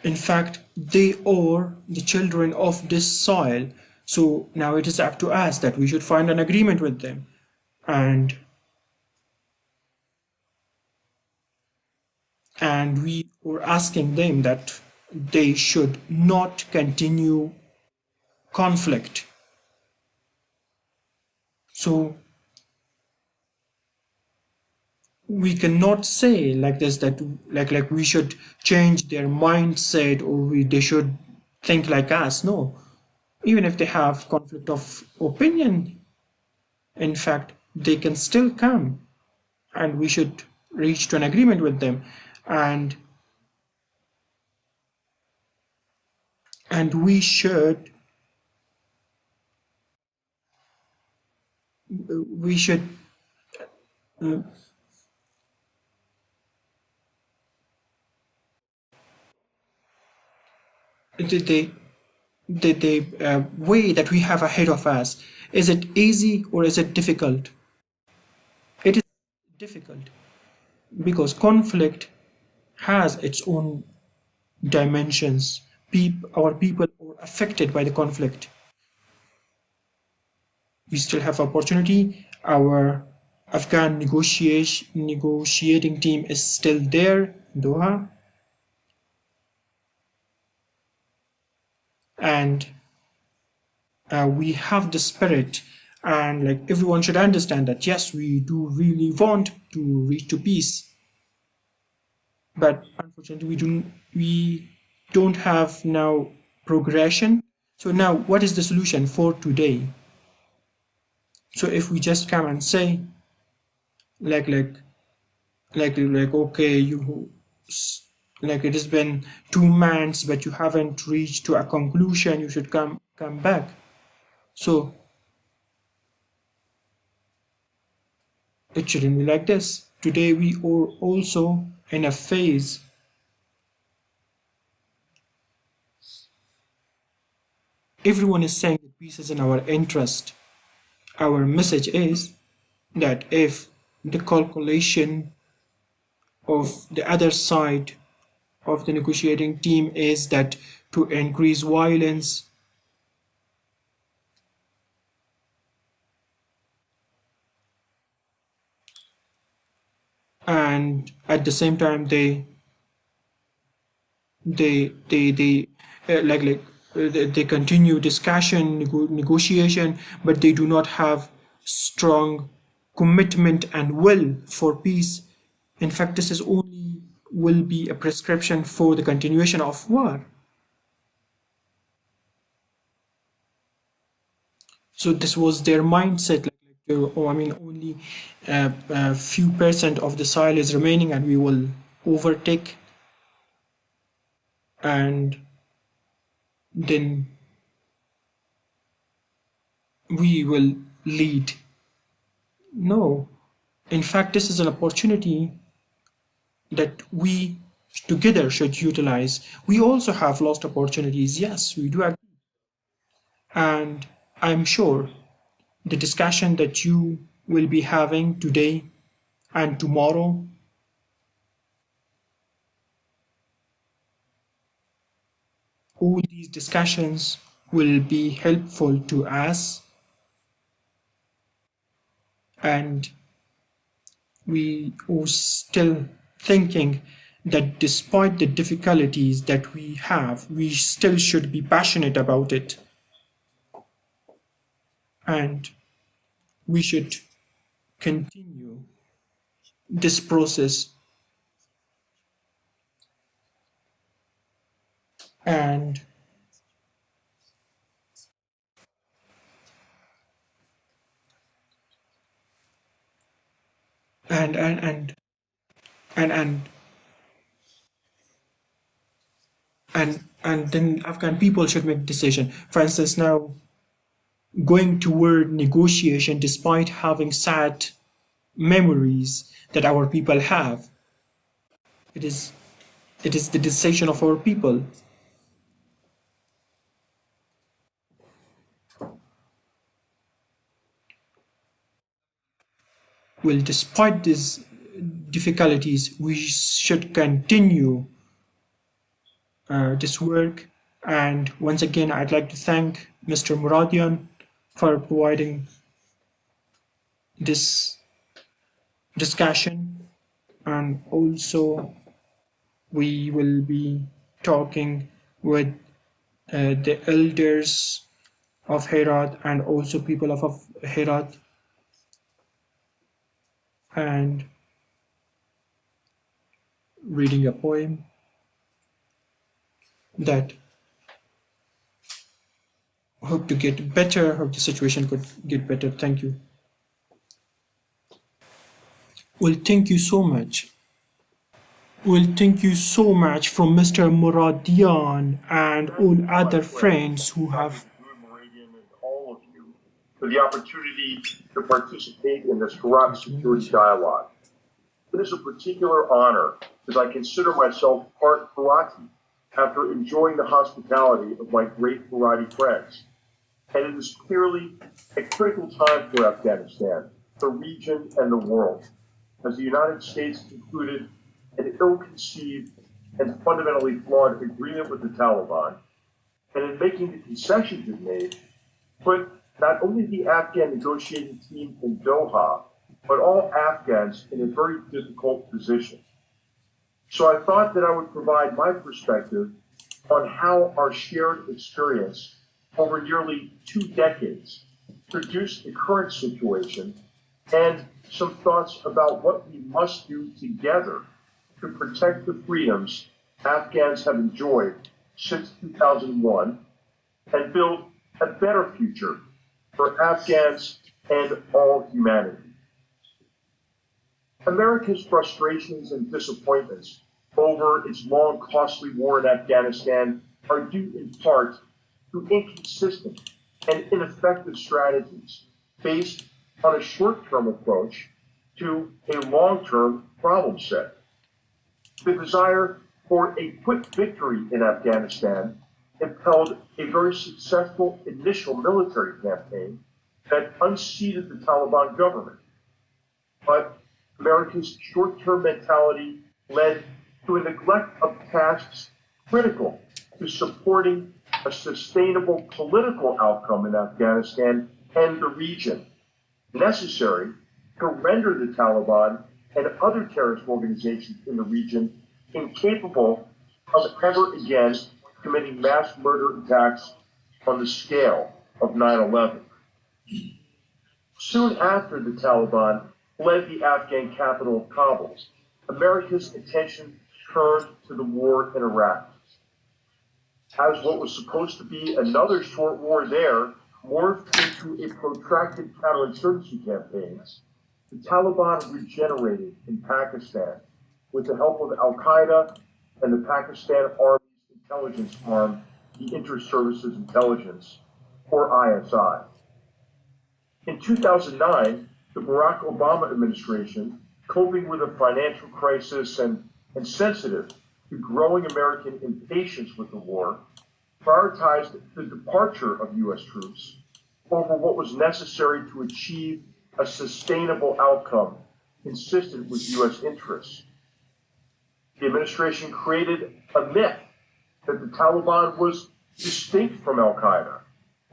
in fact, they are the children of this soil. So now it is up to us that we should find an agreement with them. And we are asking them that they should not continue conflict. So we cannot say like this that like we should change their mindset or they should think like us. No, even if they have conflict of opinion, in fact they can still come, and we should reach to an agreement with them, and we should we should uh, the way that we have ahead of us, is it easy or is it difficult? It is difficult because conflict has its own dimensions. Our people are affected by the conflict. We still have opportunity. Our Afghan negotiating team is still there in Doha, and we have the spirit, and like everyone should understand that yes, we do really want to reach to peace, but unfortunately we don't have now progression. So now what is the solution for today? So if we just come and say like okay, you like it has been 2 months but you haven't reached to a conclusion, you should come back. So it shouldn't be like this. Today we are also in a phase. Everyone is saying that peace is in our interest. Our message is that if the calculation of the other side of the negotiating team is that to increase violence, and at the same time they they continue discussion, negotiation, but they do not have strong commitment and will for peace. In fact, this is only will be a prescription for the continuation of war. So this was their mindset. Oh, I mean, only a few percent of the soil is remaining, and we will overtake, and then we will lead. No, in fact, this is an opportunity that we together should utilize. We also have lost opportunities. Yes, we do agree. And I'm sure the discussion that you will be having today and tomorrow, all these discussions will be helpful to us, and we are still thinking that despite the difficulties that we have, we still should be passionate about it, and we should continue this process, and and and and and and and then Afghan people should make decision. For instance, now going toward negotiation despite having sad memories that our people have. It is the decision of our people. Well, despite these difficulties, we should continue this work. And once again, I'd like to thank Mr. Muradian for providing this discussion. And also, we will be talking with the elders of Herat and also people of Herat, and reading a poem that hope to get better, hope the situation could get better. Thank you. Well, thank you so much. Well, thank you so much from Mr. Muradian and all other friends who have all of you for the opportunity to participate in this Herat Security Dialogue. It is a particular honor as I consider myself part Herati after enjoying the hospitality of my great Herati friends. And it is clearly a critical time for Afghanistan, the region, and the world, as the United States concluded an ill-conceived and fundamentally flawed agreement with the Taliban, and in making the concessions it made, put not only the Afghan negotiating team in Doha, but all Afghans in a very difficult position. So I thought that I would provide my perspective on how our shared experience over nearly 2 decades produced the current situation, and some thoughts about what we must do together to protect the freedoms Afghans have enjoyed since 2001 and build a better future for Afghans and all humanity. America's frustrations and disappointments over its long, costly war in Afghanistan are due in part to inconsistent and ineffective strategies based on a short-term approach to a long-term problem set. The desire for a quick victory in Afghanistan impelled a very successful initial military campaign that unseated the Taliban government. But America's short-term mentality led to a neglect of tasks critical to supporting a sustainable political outcome in Afghanistan and the region, necessary to render the Taliban and other terrorist organizations in the region incapable of ever again committing mass murder attacks on the scale of 9/11. Soon after the Taliban fled the Afghan capital of Kabul, America's attention turned to the war in Iraq. As what was supposed to be another short war there morphed into a protracted counterinsurgency campaign, the Taliban regenerated in Pakistan with the help of Al-Qaeda and the Pakistan Army's intelligence arm, the Inter-Services Intelligence, or ISI. In 2009, the Barack Obama administration, coping with a financial crisis and sensitive to growing American impatience with the war, prioritized the departure of U.S. troops over what was necessary to achieve a sustainable outcome consistent with U.S. interests. The administration created a myth that the Taliban was distinct from Al-Qaeda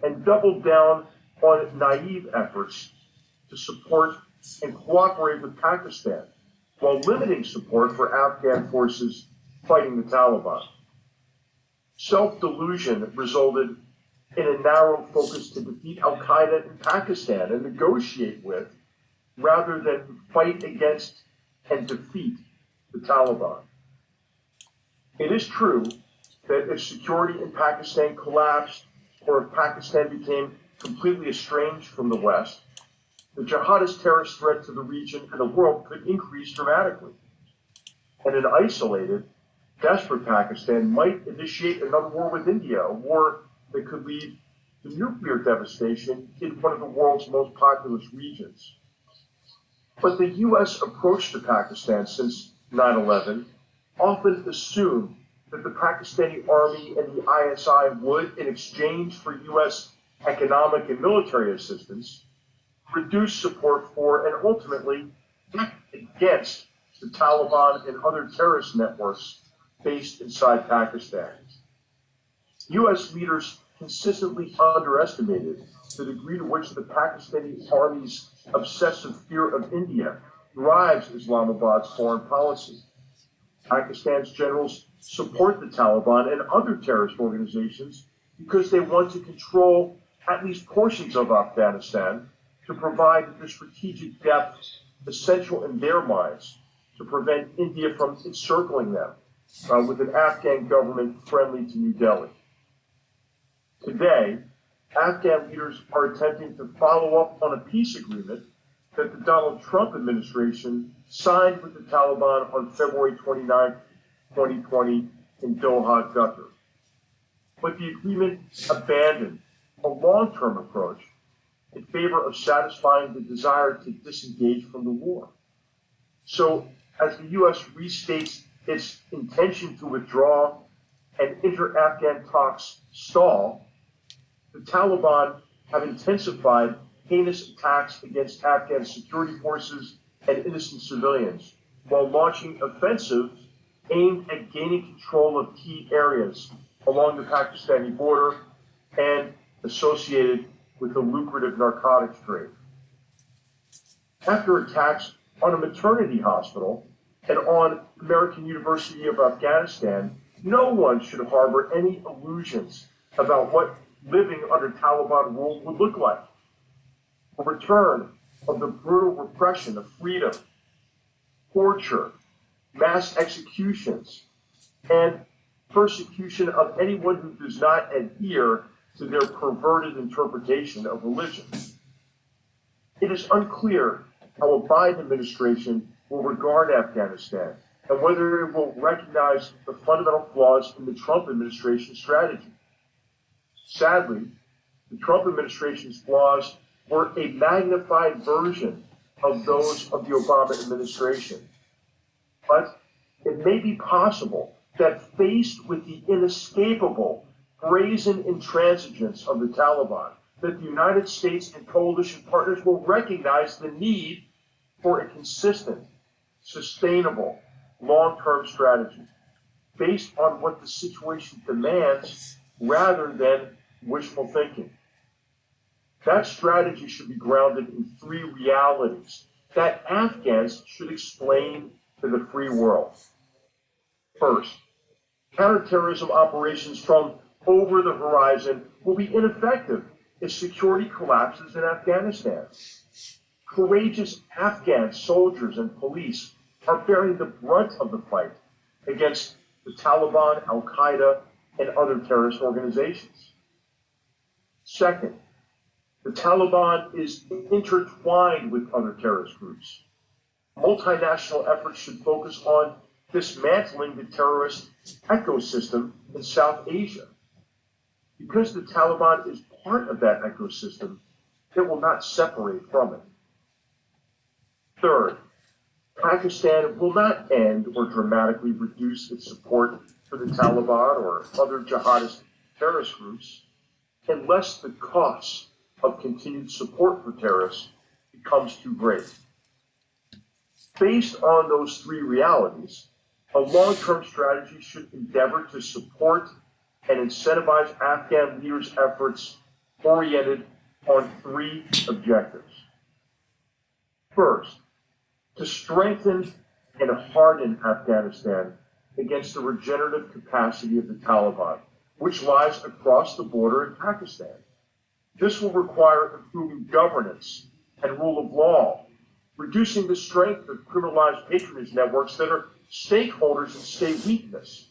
and doubled down on naive efforts to support and cooperate with Pakistan while limiting support for Afghan forces fighting the Taliban. Self-delusion resulted in a narrow focus to defeat Al-Qaeda in Pakistan and negotiate with, rather than fight against and defeat the Taliban. It is true that if security in Pakistan collapsed or if Pakistan became completely estranged from the West, the jihadist terrorist threat to the region and the world could increase dramatically. And an isolated, desperate Pakistan might initiate another war with India, a war that could lead to nuclear devastation in one of the world's most populous regions. But the U.S. approach to Pakistan since 9/11 often assumed that the Pakistani army and the ISI would, in exchange for U.S. economic and military assistance, reduce support for and ultimately act against the Taliban and other terrorist networks based inside Pakistan. U.S. leaders consistently underestimated the degree to which the Pakistani army's obsessive fear of India drives Islamabad's foreign policy. Pakistan's generals support the Taliban and other terrorist organizations because they want to control at least portions of Afghanistan to provide the strategic depth essential in their minds to to prevent India from encircling them with an Afghan government friendly to New Delhi. Today, Afghan leaders are attempting to follow up on a peace agreement that the Donald Trump administration signed with the Taliban on February 29, 2020 in Doha, Qatar. But the agreement abandoned a long-term approach in favor of satisfying the desire to disengage from the war. So, as the U.S. restates its intention to withdraw and inter-Afghan talks stall, the Taliban have intensified heinous attacks against Afghan security forces and innocent civilians, while launching offensives aimed at gaining control of key areas along the Pakistani border and associated with the lucrative narcotics trade. After attacks on a maternity hospital and on American University of Afghanistan, no one should harbor any illusions about what living under Taliban rule would look like. A return of the brutal repression of freedom, torture, mass executions, and persecution of anyone who does not adhere to their perverted interpretation of religion. It is unclear how a Biden administration will regard Afghanistan and whether it will recognize the fundamental flaws in the Trump administration's strategy. Sadly, the Trump administration's flaws were a magnified version of those of the Obama administration. But it may be possible that faced with the inescapable brazen intransigence of the Taliban, that the United States and coalition partners will recognize the need for a consistent, sustainable, long-term strategy based on what the situation demands rather than wishful thinking. That strategy should be grounded in three realities that Afghans should explain to the free world. First, counterterrorism operations from over the horizon will be ineffective if security collapses in Afghanistan. Courageous Afghan soldiers and police are bearing the brunt of the fight against the Taliban, Al-Qaeda, and other terrorist organizations. Second, the Taliban is intertwined with other terrorist groups. Multinational efforts should focus on dismantling the terrorist ecosystem in South Asia. Because the Taliban is part of that ecosystem, it will not separate from it. Third, Pakistan will not end or dramatically reduce its support for the Taliban or other jihadist terrorist groups unless the cost of continued support for terrorists becomes too great. Based on those three realities, a long-term strategy should endeavor to support and incentivize Afghan leaders' efforts oriented on three objectives. First, to strengthen and harden Afghanistan against the regenerative capacity of the Taliban, which lies across the border in Pakistan. This will require improving governance and rule of law, reducing the strength of criminalized patronage networks that are stakeholders in state weakness,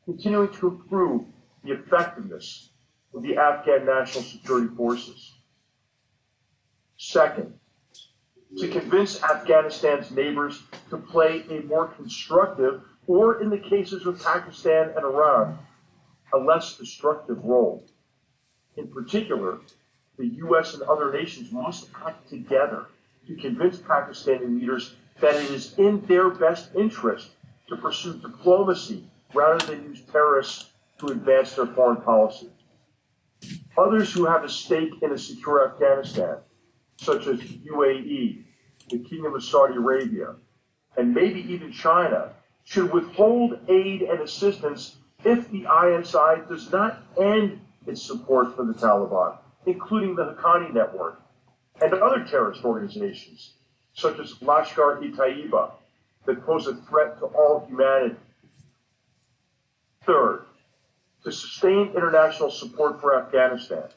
continuing to improve the effectiveness of the Afghan national security forces. Second, to convince Afghanistan's neighbors to play a more constructive, or in the cases of Pakistan and Iran, a less destructive role. In particular, the U.S. and other nations must act together to convince Pakistani leaders that it is in their best interest to pursue diplomacy rather than use terrorists to advance their foreign policy. Others who have a stake in a secure Afghanistan, such as UAE, the Kingdom of Saudi Arabia, and maybe even China, should withhold aid and assistance if the ISI does not end its support for the Taliban, including the Haqqani Network and other terrorist organizations, such as Lashkar-e-Taiba, that pose a threat to all humanity. Third, to sustain international support for Afghanistan.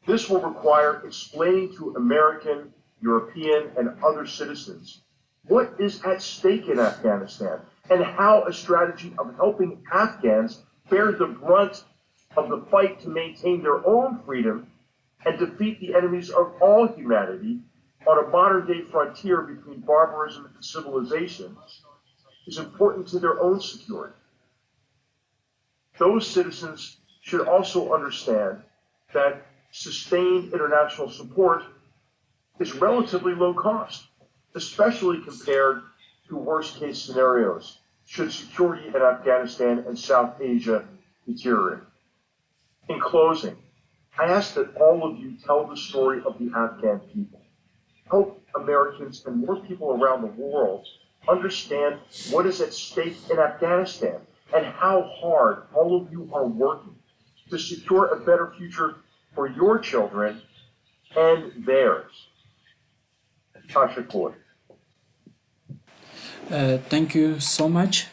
This will require explaining to American, European, and other citizens what is at stake in Afghanistan and how a strategy of helping Afghans bear the brunt of the fight to maintain their own freedom and defeat the enemies of all humanity on a modern-day frontier between barbarism and civilization is important to their own security. Those citizens should also understand that sustained international support is relatively low cost, especially compared to worst-case scenarios should security in Afghanistan and South Asia deteriorate. In closing, I ask that all of you tell the story of the Afghan people. Help Americans and more people around the world understand what is at stake in Afghanistan and how hard all of you are working to secure a better future for your children and theirs. Tasha Koi. Thank you so much